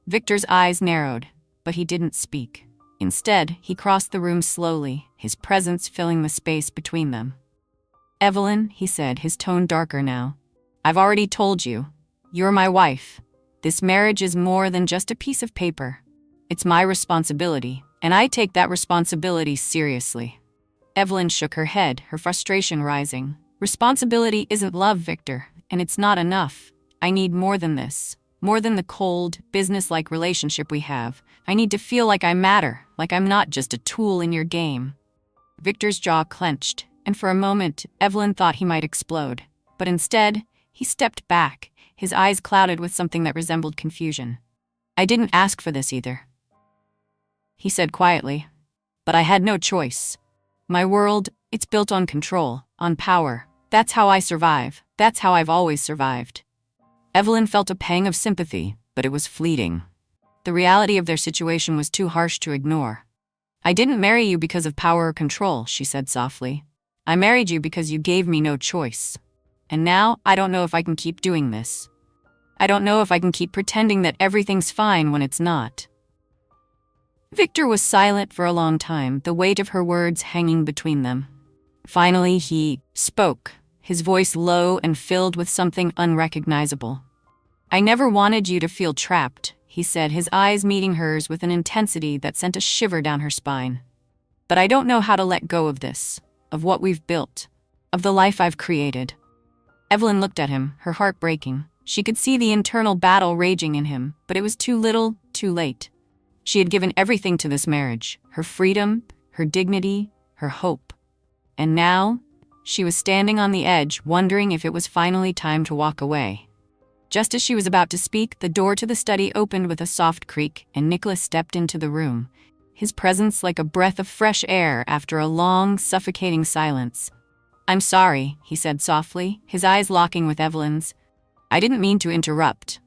Speaker 1: Victor's eyes narrowed, but he didn't speak. Instead, he crossed the room slowly, his presence filling the space between them. "Evelyn," he said, his tone darker now, "I've already told you. You're my wife. This marriage is more than just a piece of paper. It's my responsibility, and I take that responsibility seriously." Evelyn shook her head, her frustration rising. "Responsibility isn't love, Victor, and it's not enough. I need more than this. More than the cold, business-like relationship we have. I need to feel like I matter, like I'm not just a tool in your game." Victor's jaw clenched, and for a moment, Evelyn thought he might explode. But instead, he stepped back, his eyes clouded with something that resembled confusion. "I didn't ask for this either," he said quietly. "But I had no choice. My world, it's built on control, on power. That's how I survive. That's how I've always survived." Evelyn felt a pang of sympathy, but it was fleeting. The reality of their situation was too harsh to ignore. "I didn't marry you because of power or control," she said softly. "I married you because you gave me no choice. And now, I don't know if I can keep doing this. I don't know if I can keep pretending that everything's fine when it's not." Victor was silent for a long time, the weight of her words hanging between them. Finally, he spoke, his voice low and filled with something unrecognizable. "I never wanted you to feel trapped," he said, his eyes meeting hers with an intensity that sent a shiver down her spine. "But I don't know how to let go of this, of what we've built, of the life I've created." Evelyn looked at him, her heart breaking. She could see the internal battle raging in him, but it was too little, too late. She had given everything to this marriage, her freedom, her dignity, her hope. And now, she was standing on the edge, wondering if it was finally time to walk away. Just as she was about to speak, the door to the study opened with a soft creak, and Nicholas stepped into the room, his presence like a breath of fresh air after a long, suffocating silence. "I'm sorry," he said softly, his eyes locking with Evelyn's. "I didn't mean to interrupt."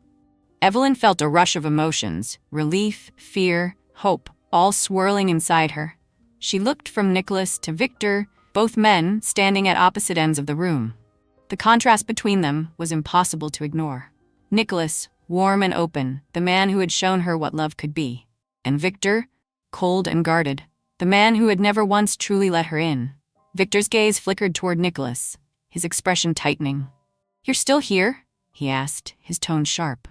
Speaker 1: Evelyn felt a rush of emotions, relief, fear, hope, all swirling inside her. She looked from Nicholas to Victor, both men standing at opposite ends of the room. The contrast between them was impossible to ignore. Nicholas, warm and open, the man who had shown her what love could be. And Victor, cold and guarded, the man who had never once truly let her in. Victor's gaze flickered toward Nicholas, his expression tightening. "You're still here?" he asked, his tone sharp.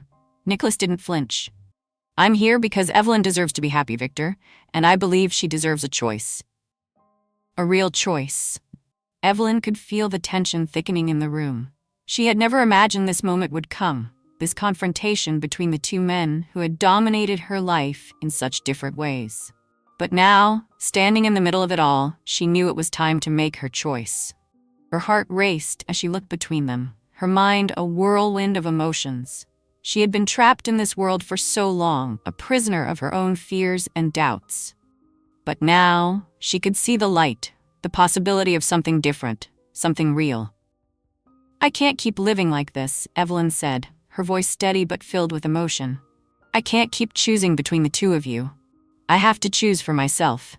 Speaker 1: Nicholas didn't flinch. "I'm here because Evelyn deserves to be happy, Victor, and I believe she deserves a choice. A real choice." Evelyn could feel the tension thickening in the room. She had never imagined this moment would come, this confrontation between the two men who had dominated her life in such different ways. But now, standing in the middle of it all, she knew it was time to make her choice. Her heart raced as she looked between them, her mind a whirlwind of emotions. She had been trapped in this world for so long, a prisoner of her own fears and doubts. But now, she could see the light, the possibility of something different, something real. "I can't keep living like this," Evelyn said, her voice steady but filled with emotion. "I can't keep choosing between the two of you. I have to choose for myself."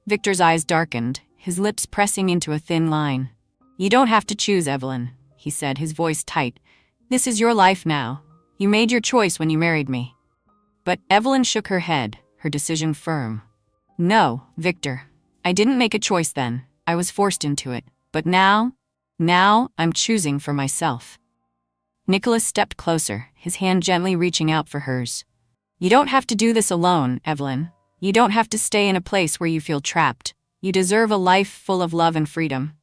Speaker 1: Victor's eyes darkened, his lips pressing into a thin line. "You don't have to choose, Evelyn," he said, his voice tight. "This is your life now. You made your choice when you married me." But Evelyn shook her head, her decision firm. "No, Victor. I didn't make a choice then. I was forced into it. But now, Now, I'm choosing for myself. Nicholas stepped closer, his hand gently reaching out for hers. You don't have to do this alone, Evelyn. You don't have to stay in a place where you feel trapped. You deserve a life full of love and freedom.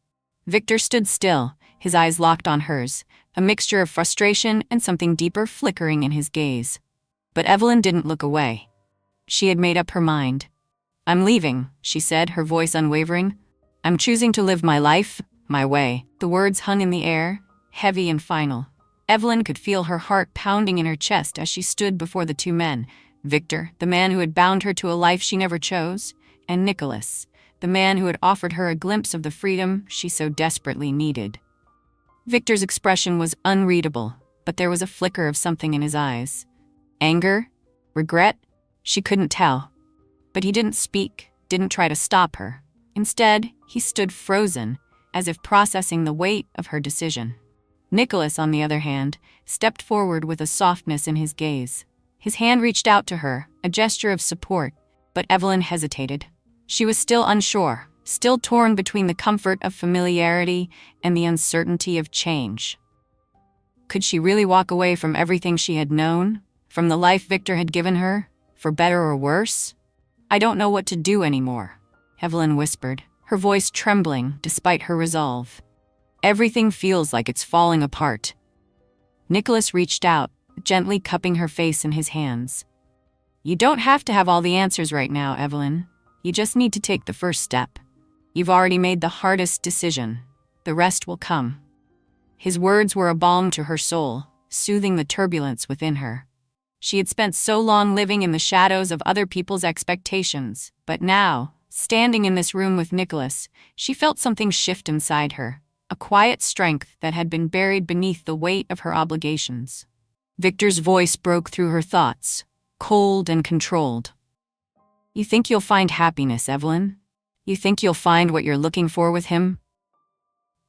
Speaker 1: Victor stood still, his eyes locked on hers, a mixture of frustration and something deeper flickering in his gaze. But Evelyn didn't look away. She had made up her mind. I'm leaving, she said, her voice unwavering. I'm choosing to live my life, my way. The words hung in the air, heavy and final. Evelyn could feel her heart pounding in her chest as she stood before the two men, Victor, the man who had bound her to a life she never chose, and Nicholas, the man who had offered her a glimpse of the freedom she so desperately needed. Victor's expression was unreadable, but there was a flicker of something in his eyes. Anger? Regret? She couldn't tell. But he didn't speak, didn't try to stop her. Instead, he stood frozen, as if processing the weight of her decision. Nicholas, on the other hand, stepped forward with a softness in his gaze. His hand reached out to her, a gesture of support, but Evelyn hesitated. She was still unsure, still torn between the comfort of familiarity and the uncertainty of change. Could she really walk away from everything she had known, from the life Victor had given her, for better or worse? I don't know what to do anymore, Evelyn whispered, her voice trembling despite her resolve. Everything feels like it's falling apart. Nicholas reached out, gently cupping her face in his hands. You don't have to have all the answers right now, Evelyn. You just need to take the first step. You've already made the hardest decision. The rest will come. His words were a balm to her soul, soothing the turbulence within her. She had spent so long living in the shadows of other people's expectations, but now, standing in this room with Nicholas, she felt something shift inside her. A quiet strength that had been buried beneath the weight of her obligations. Victor's voice broke through her thoughts, cold and controlled. You think you'll find happiness, Evelyn? You think you'll find what you're looking for with him?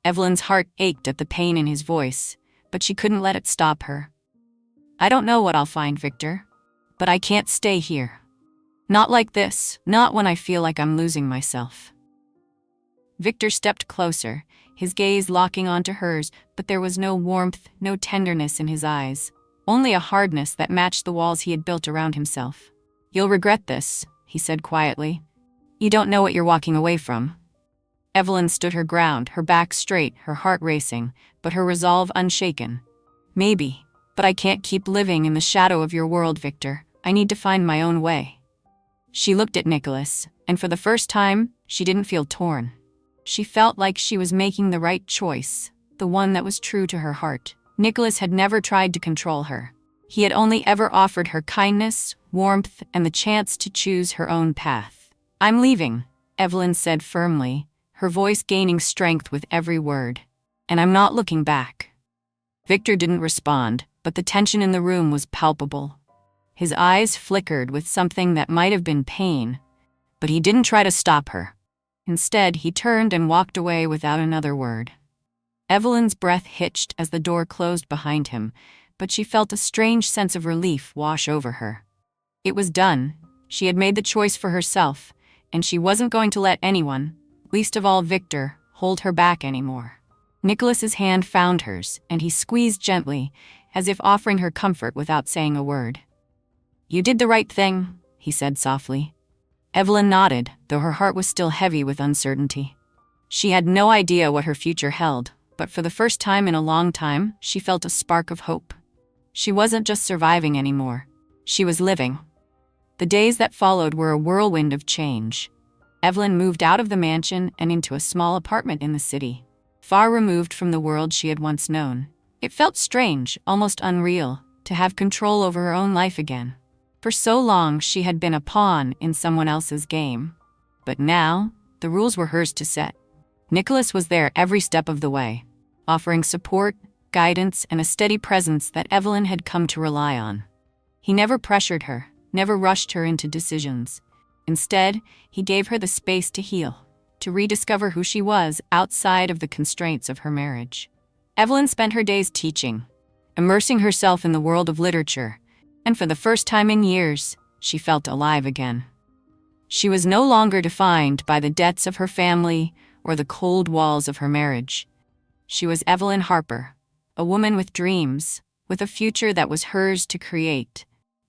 Speaker 1: Evelyn's heart ached at the pain in his voice, but she couldn't let it stop her. I don't know what I'll find, Victor, but I can't stay here. Not like this, not when I feel like I'm losing myself. Victor stepped closer, his gaze locking onto hers, but there was no warmth, no tenderness in his eyes, only a hardness that matched the walls he had built around himself. You'll regret this, he said quietly. You don't know what you're walking away from. Evelyn stood her ground, her back straight, her heart racing, but her resolve unshaken. Maybe, but I can't keep living in the shadow of your world, Victor. I need to find my own way. She looked at Nicholas, and for the first time, she didn't feel torn. She felt like she was making the right choice, the one that was true to her heart. Nicholas had never tried to control her. He had only ever offered her kindness, warmth, and the chance to choose her own path. I'm leaving, Evelyn said firmly, her voice gaining strength with every word. And I'm not looking back. Victor didn't respond, but the tension in the room was palpable. His eyes flickered with something that might have been pain, but he didn't try to stop her. Instead, he turned and walked away without another word. Evelyn's breath hitched as the door closed behind him, but she felt a strange sense of relief wash over her. It was done. She had made the choice for herself, and she wasn't going to let anyone, least of all Victor, hold her back anymore. Nicholas's hand found hers, and he squeezed gently, as if offering her comfort without saying a word. You did the right thing, he said softly. Evelyn nodded, though her heart was still heavy with uncertainty. She had no idea what her future held, but for the first time in a long time, she felt a spark of hope. She wasn't just surviving anymore. She was living. The days that followed were a whirlwind of change. Evelyn moved out of the mansion and into a small apartment in the city, far removed from the world she had once known. It felt strange, almost unreal, to have control over her own life again. For so long, she had been a pawn in someone else's game. But now, the rules were hers to set. Nicholas was there every step of the way, offering support, guidance, and a steady presence that Evelyn had come to rely on. He never pressured her, never rushed her into decisions. Instead, he gave her the space to heal, to rediscover who she was outside of the constraints of her marriage. Evelyn spent her days teaching, immersing herself in the world of literature, and for the first time in years, she felt alive again. She was no longer defined by the debts of her family or the cold walls of her marriage. She was Evelyn Harper, a woman with dreams, with a future that was hers to create.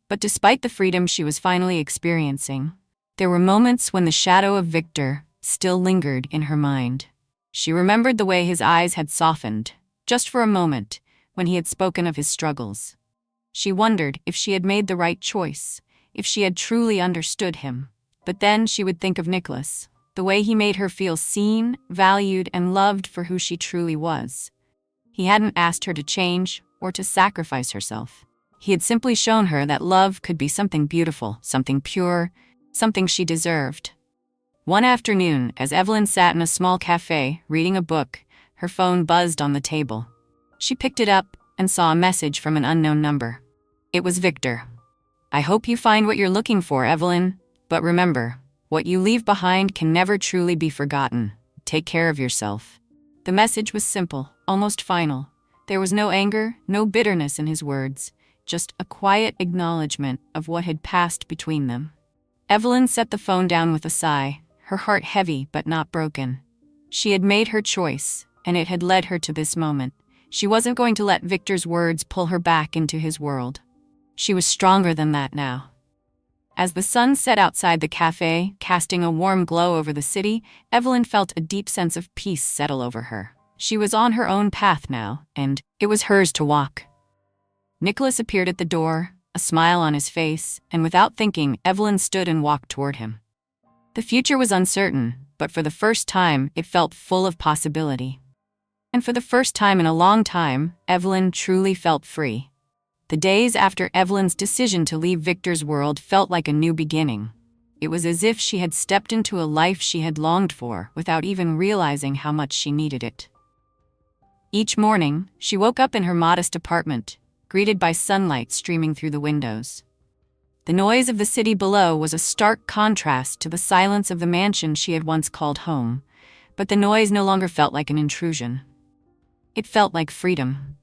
Speaker 1: But despite the freedom she was finally experiencing, there were moments when the shadow of Victor still lingered in her mind. She remembered the way his eyes had softened, just for a moment, when he had spoken of his struggles. She wondered if she had made the right choice, if she had truly understood him. But then she would think of Nicholas, the way he made her feel seen, valued, and loved for who she truly was. He hadn't asked her to change or to sacrifice herself. He had simply shown her that love could be something beautiful, something pure, something she deserved. One afternoon, as Evelyn sat in a small cafe reading a book, her phone buzzed on the table. She picked it up and saw a message from an unknown number. It was Victor. "I hope you find what you're looking for, Evelyn. But remember, what you leave behind can never truly be forgotten. Take care of yourself." The message was simple, almost final. There was no anger, no bitterness in his words, just a quiet acknowledgement of what had passed between them. Evelyn set the phone down with a sigh, her heart heavy but not broken. She had made her choice, and it had led her to this moment. She wasn't going to let Victor's words pull her back into his world. She was stronger than that now. As the sun set outside the cafe, casting a warm glow over the city, Evelyn felt a deep sense of peace settle over her. She was on her own path now, and it was hers to walk. Nicholas appeared at the door, a smile on his face, and without thinking, Evelyn stood and walked toward him. The future was uncertain, but for the first time, it felt full of possibility. And for the first time in a long time, Evelyn truly felt free. The days after Evelyn's decision to leave Victor's world felt like a new beginning. It was as if she had stepped into a life she had longed for without even realizing how much she needed it. Each morning, she woke up in her modest apartment, greeted by sunlight streaming through the windows. The noise of the city below was a stark contrast to the silence of the mansion she had once called home, but the noise no longer felt like an intrusion. It felt like freedom.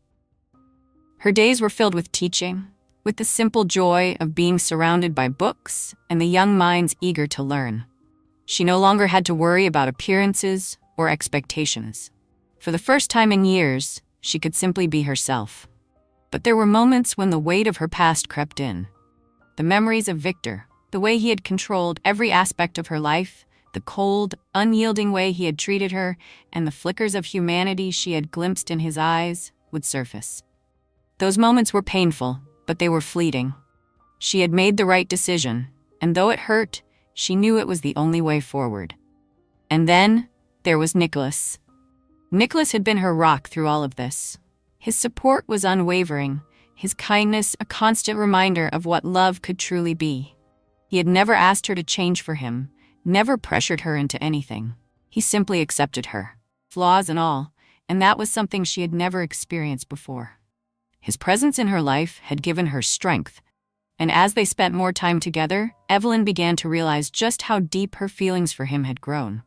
Speaker 1: Her days were filled with teaching, with the simple joy of being surrounded by books and the young minds eager to learn. She no longer had to worry about appearances or expectations. For the first time in years, she could simply be herself. But there were moments when the weight of her past crept in. The memories of Victor, the way he had controlled every aspect of her life, the cold, unyielding way he had treated her, and the flickers of humanity she had glimpsed in his eyes, would surface. Those moments were painful, but they were fleeting. She had made the right decision, and though it hurt, she knew it was the only way forward. And then, there was Nicholas. Nicholas had been her rock through all of this. His support was unwavering, his kindness a constant reminder of what love could truly be. He had never asked her to change for him, never pressured her into anything. He simply accepted her, flaws and all, and that was something she had never experienced before. His presence in her life had given her strength, and as they spent more time together, Evelyn began to realize just how deep her feelings for him had grown.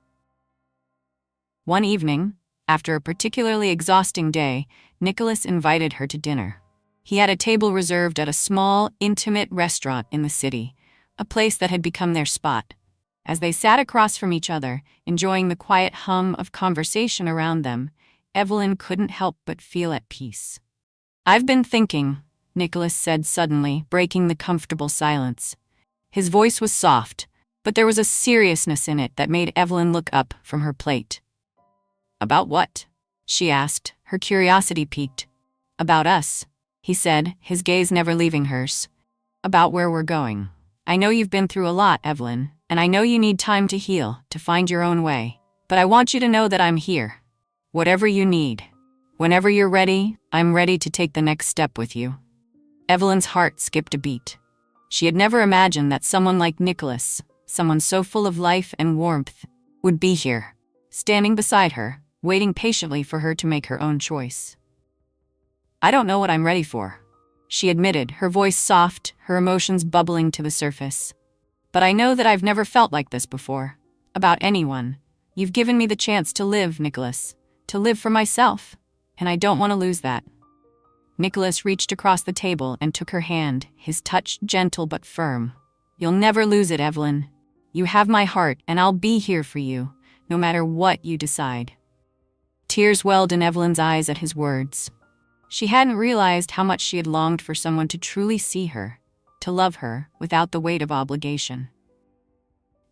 Speaker 1: One evening, after a particularly exhausting day, Nicholas invited her to dinner. He had a table reserved at a small, intimate restaurant in the city, a place that had become their spot. As they sat across from each other, enjoying the quiet hum of conversation around them, Evelyn couldn't help but feel at peace. "I've been thinking," Nicholas said suddenly, breaking the comfortable silence. His voice was soft, but there was a seriousness in it that made Evelyn look up from her plate. "About what?" she asked, her curiosity piqued. "About us," he said, his gaze never leaving hers. "About where we're going. I know you've been through a lot, Evelyn, and I know you need time to heal, to find your own way. But I want you to know that I'm here. Whatever you need. Whenever you're ready, I'm ready to take the next step with you." Evelyn's heart skipped a beat. She had never imagined that someone like Nicholas, someone so full of life and warmth, would be here, standing beside her, waiting patiently for her to make her own choice. "I don't know what I'm ready for," she admitted, her voice soft, her emotions bubbling to the surface. "But I know that I've never felt like this before. About anyone. You've given me the chance to live, Nicholas. To live for myself. And I don't want to lose that." Nicholas reached across the table and took her hand, his touch gentle but firm. "You'll never lose it, Evelyn. You have my heart, and I'll be here for you, no matter what you decide." Tears welled in Evelyn's eyes at his words. She hadn't realized how much she had longed for someone to truly see her, to love her without the weight of obligation.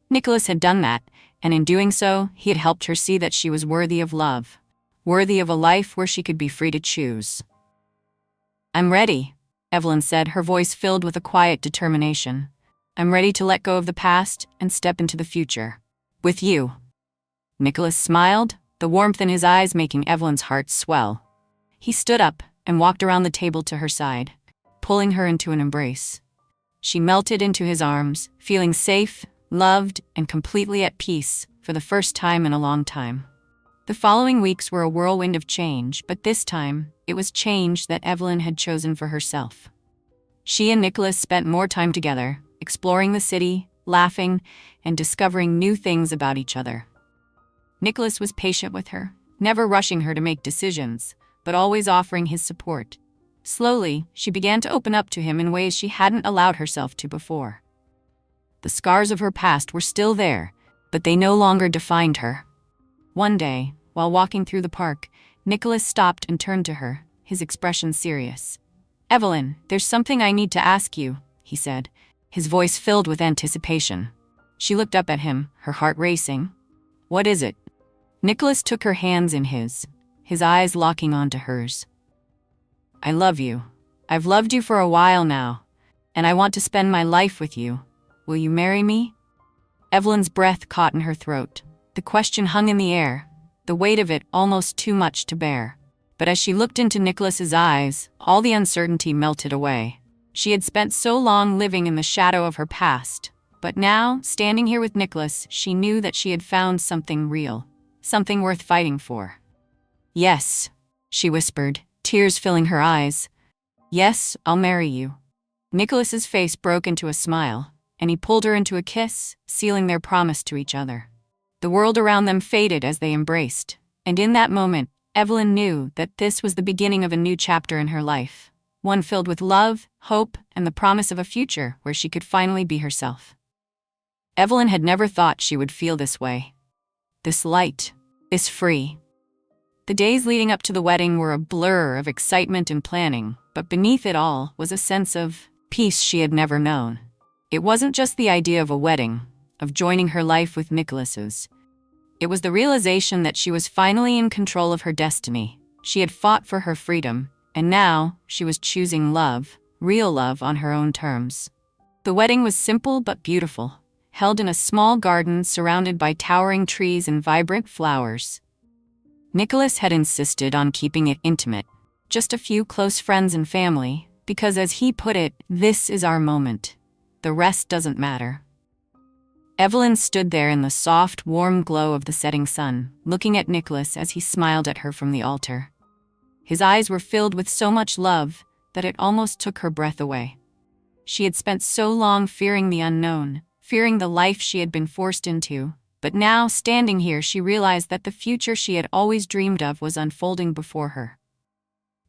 Speaker 1: Nicholas had done that, and in doing so, he had helped her see that she was worthy of love, worthy of a life where she could be free to choose. "I'm ready," Evelyn said, her voice filled with a quiet determination. "I'm ready to let go of the past and step into the future. With you." Nicholas smiled, the warmth in his eyes making Evelyn's heart swell. He stood up and walked around the table to her side, pulling her into an embrace. She melted into his arms, feeling safe, loved, and completely at peace for the first time in a long time. The following weeks were a whirlwind of change, but this time, it was change that Evelyn had chosen for herself. She and Nicholas spent more time together, exploring the city, laughing, and discovering new things about each other. Nicholas was patient with her, never rushing her to make decisions, but always offering his support. Slowly, she began to open up to him in ways she hadn't allowed herself to before. The scars of her past were still there, but they no longer defined her. One day, while walking through the park, Nicholas stopped and turned to her, his expression serious. "Evelyn, there's something I need to ask you," he said, his voice filled with anticipation. She looked up at him, her heart racing. "What is it?" Nicholas took her hands in his eyes locking onto hers. "I love you. I've loved you for a while now, and I want to spend my life with you. Will you marry me?" Evelyn's breath caught in her throat. The question hung in the air, the weight of it almost too much to bear. But as she looked into Nicholas's eyes, all the uncertainty melted away. She had spent so long living in the shadow of her past, but now, standing here with Nicholas, she knew that she had found something real, something worth fighting for. "Yes," she whispered, tears filling her eyes. "Yes, I'll marry you." Nicholas's face broke into a smile, and he pulled her into a kiss, sealing their promise to each other. The world around them faded as they embraced, and in that moment, Evelyn knew that this was the beginning of a new chapter in her life, one filled with love, hope, and the promise of a future where she could finally be herself. Evelyn had never thought she would feel this way. This light, this free. The days leading up to the wedding were a blur of excitement and planning, but beneath it all was a sense of peace she had never known. It wasn't just the idea of a wedding, of joining her life with Nicholas's. It was the realization that she was finally in control of her destiny. She had fought for her freedom, and now she was choosing love, real love on her own terms. The wedding was simple but beautiful, held in a small garden surrounded by towering trees and vibrant flowers. Nicholas had insisted on keeping it intimate, just a few close friends and family, because as he put it, "This is our moment. The rest doesn't matter." Evelyn stood there in the soft, warm glow of the setting sun, looking at Nicholas as he smiled at her from the altar. His eyes were filled with so much love that it almost took her breath away. She had spent so long fearing the unknown, fearing the life she had been forced into, but now, standing here, she realized that the future she had always dreamed of was unfolding before her.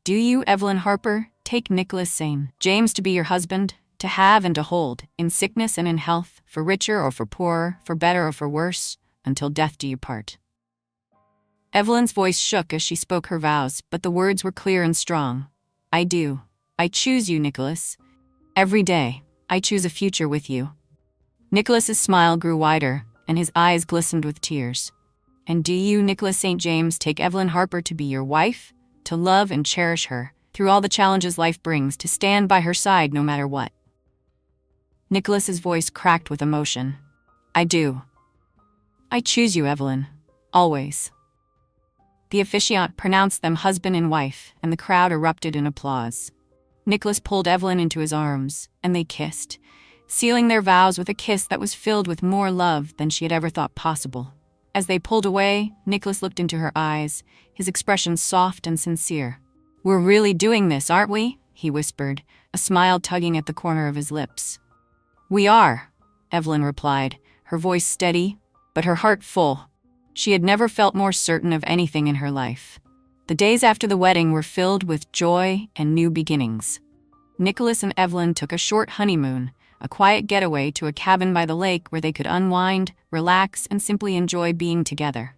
Speaker 1: "Do you, Evelyn Harper, take Nicholas St. James to be your husband, to have and to hold, in sickness and in health, for richer or for poorer, for better or for worse, until death do you part?" Evelyn's voice shook as she spoke her vows, but the words were clear and strong. "I do. I choose you, Nicholas. Every day, I choose a future with you." Nicholas's smile grew wider, and his eyes glistened with tears. "And do you, Nicholas St. James, take Evelyn Harper to be your wife, to love and cherish her, through all the challenges life brings, to stand by her side no matter what?" Nicholas's voice cracked with emotion. "I do. I choose you, Evelyn. Always." The officiant pronounced them husband and wife, and the crowd erupted in applause. Nicholas pulled Evelyn into his arms, and they kissed, sealing their vows with a kiss that was filled with more love than she had ever thought possible. As they pulled away, Nicholas looked into her eyes, his expression soft and sincere. "We're really doing this, aren't we?" he whispered, a smile tugging at the corner of his lips. "We are," Evelyn replied, her voice steady, but her heart full. She had never felt more certain of anything in her life. The days after the wedding were filled with joy and new beginnings. Nicholas and Evelyn took a short honeymoon, a quiet getaway to a cabin by the lake where they could unwind, relax, and simply enjoy being together.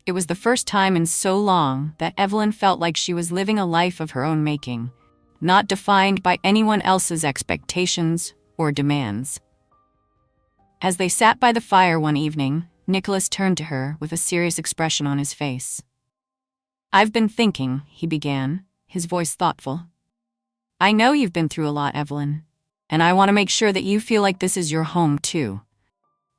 Speaker 1: It was the first time in so long that Evelyn felt like she was living a life of her own making, not defined by anyone else's expectations or demands. As they sat by the fire one evening, Nicholas turned to her with a serious expression on his face. "I've been thinking," he began, his voice thoughtful. "I know you've been through a lot, Evelyn, and I want to make sure that you feel like this is your home too.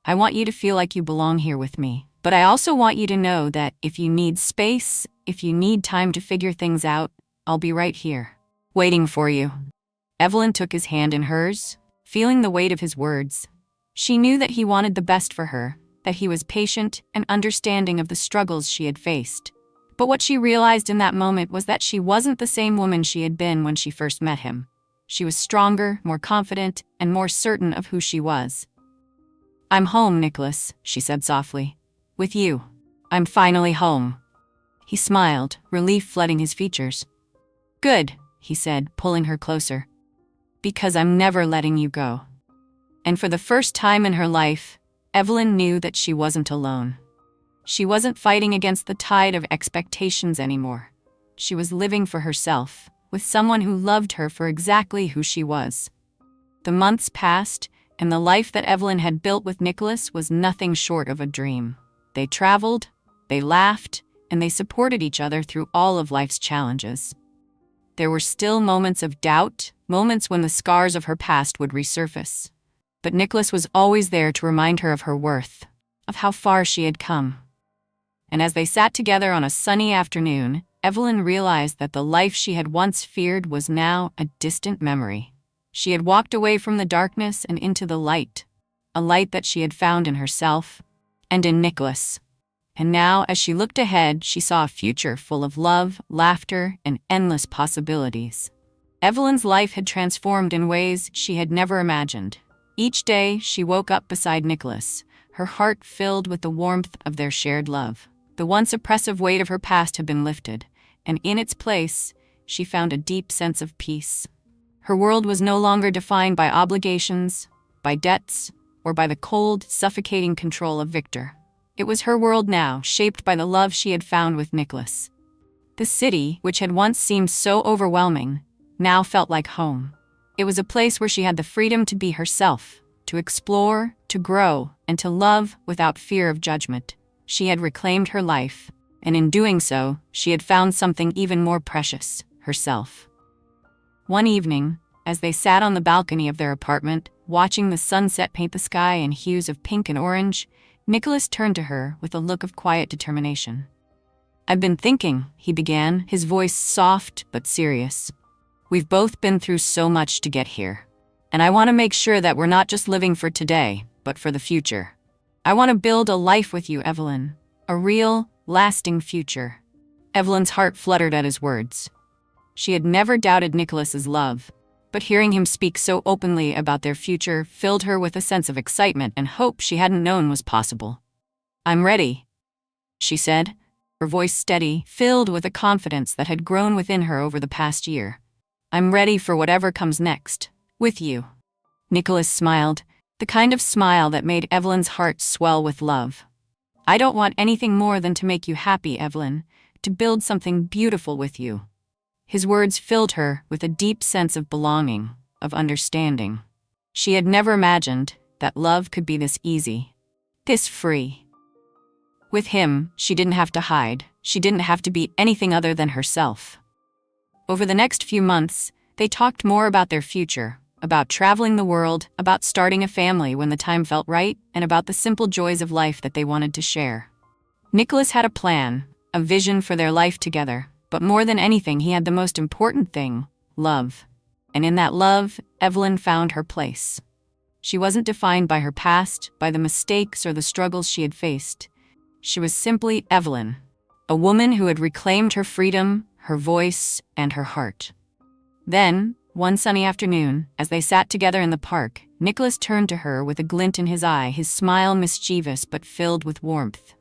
Speaker 1: I want you to feel like you belong here with me, but I also want you to know that if you need space, if you need time to figure things out, I'll be right here, waiting for you." Evelyn took his hand in hers, feeling the weight of his words. She knew that he wanted the best for her, that he was patient and understanding of the struggles she had faced. But what she realized in that moment was that she wasn't the same woman she had been when she first met him. She was stronger, more confident, and more certain of who she was. "I'm home, Nicholas," she said softly. "With you. I'm finally home." He smiled, relief flooding his features. "Good," he said, pulling her closer. "Because I'm never letting you go." And for the first time in her life, Evelyn knew that she wasn't alone. She wasn't fighting against the tide of expectations anymore. She was living for herself, with someone who loved her for exactly who she was. The months passed, and the life that Evelyn had built with Nicholas was nothing short of a dream. They traveled, they laughed, and they supported each other through all of life's challenges. There were still moments of doubt, moments when the scars of her past would resurface. But Nicholas was always there to remind her of her worth, of how far she had come. And as they sat together on a sunny afternoon, Evelyn realized that the life she had once feared was now a distant memory. She had walked away from the darkness and into the light, a light that she had found in herself and in Nicholas. And now, as she looked ahead, she saw a future full of love, laughter, and endless possibilities. Evelyn's life had transformed in ways she had never imagined. Each day, she woke up beside Nicholas, her heart filled with the warmth of their shared love. The once oppressive weight of her past had been lifted, and in its place, she found a deep sense of peace. Her world was no longer defined by obligations, by debts, or by the cold, suffocating control of Victor. It was her world now, shaped by the love she had found with Nicholas. The city, which had once seemed so overwhelming, now felt like home. It was a place where she had the freedom to be herself, to explore, to grow, and to love without fear of judgment. She had reclaimed her life, and in doing so, she had found something even more precious, herself. One evening, as they sat on the balcony of their apartment, watching the sunset paint the sky in hues of pink and orange, Nicholas turned to her with a look of quiet determination. "I've been thinking," he began, his voice soft but serious. "We've both been through so much to get here. And I want to make sure that we're not just living for today, but for the future. I want to build a life with you, Evelyn. A real, lasting future." Evelyn's heart fluttered at his words. She had never doubted Nicholas's love, but hearing him speak so openly about their future filled her with a sense of excitement and hope she hadn't known was possible. "I'm ready," she said, her voice steady, filled with a confidence that had grown within her over the past year. "I'm ready for whatever comes next, with you." Nicholas smiled, the kind of smile that made Evelyn's heart swell with love. "I don't want anything more than to make you happy, Evelyn, to build something beautiful with you." His words filled her with a deep sense of belonging, of understanding. She had never imagined that love could be this easy, this free. With him, she didn't have to hide. She didn't have to be anything other than herself. Over the next few months, they talked more about their future, about traveling the world, about starting a family when the time felt right, and about the simple joys of life that they wanted to share. Nicholas had a plan, a vision for their life together, but more than anything, he had the most important thing, love. And in that love, Evelyn found her place. She wasn't defined by her past, by the mistakes or the struggles she had faced. She was simply Evelyn, a woman who had reclaimed her freedom, her voice, and her heart. Then, one sunny afternoon, as they sat together in the park, Nicholas turned to her with a glint in his eye, his smile mischievous but filled with warmth.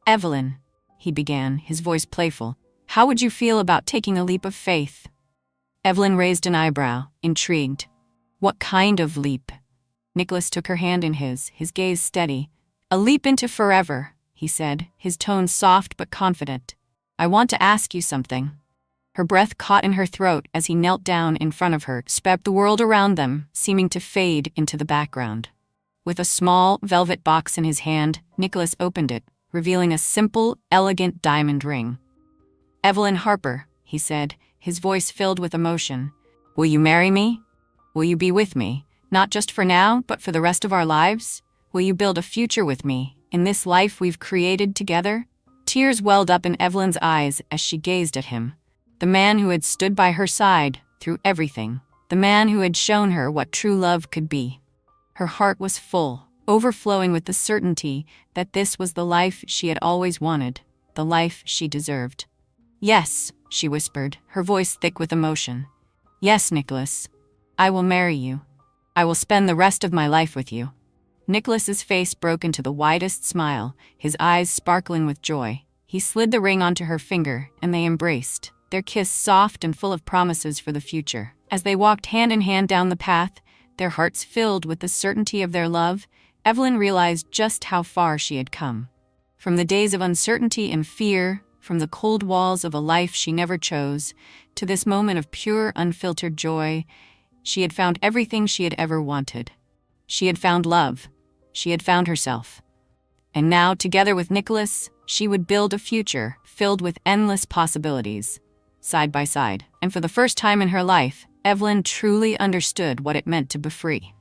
Speaker 1: "Evelyn," he began, his voice playful, "how would you feel about taking a leap of faith?" Evelyn raised an eyebrow, intrigued. "What kind of leap?" Nicholas took her hand in his gaze steady. "A leap into forever," he said, his tone soft but confident. "I want to ask you something." Her breath caught in her throat as he knelt down in front of her, swept the world around them, seeming to fade into the background. With a small, velvet box in his hand, Nicholas opened it, revealing a simple, elegant diamond ring. "Evelyn Harper," he said, his voice filled with emotion. "Will you marry me? Will you be with me, not just for now, but for the rest of our lives? Will you build a future with me, in this life we've created together?" Tears welled up in Evelyn's eyes as she gazed at him. The man who had stood by her side through everything. The man who had shown her what true love could be. Her heart was full, overflowing with the certainty that this was the life she had always wanted, the life she deserved. "Yes," she whispered, her voice thick with emotion. "Yes, Nicholas. I will marry you. I will spend the rest of my life with you." Nicholas's face broke into the widest smile, his eyes sparkling with joy. He slid the ring onto her finger, and they embraced, their kiss soft and full of promises for the future. As they walked hand in hand down the path, their hearts filled with the certainty of their love, Evelyn realized just how far she had come. From the days of uncertainty and fear, from the cold walls of a life she never chose, to this moment of pure, unfiltered joy, she had found everything she had ever wanted. She had found love. She had found herself. And now, together with Nicholas, she would build a future filled with endless possibilities, side by side. And for the first time in her life, Evelyn truly understood what it meant to be free.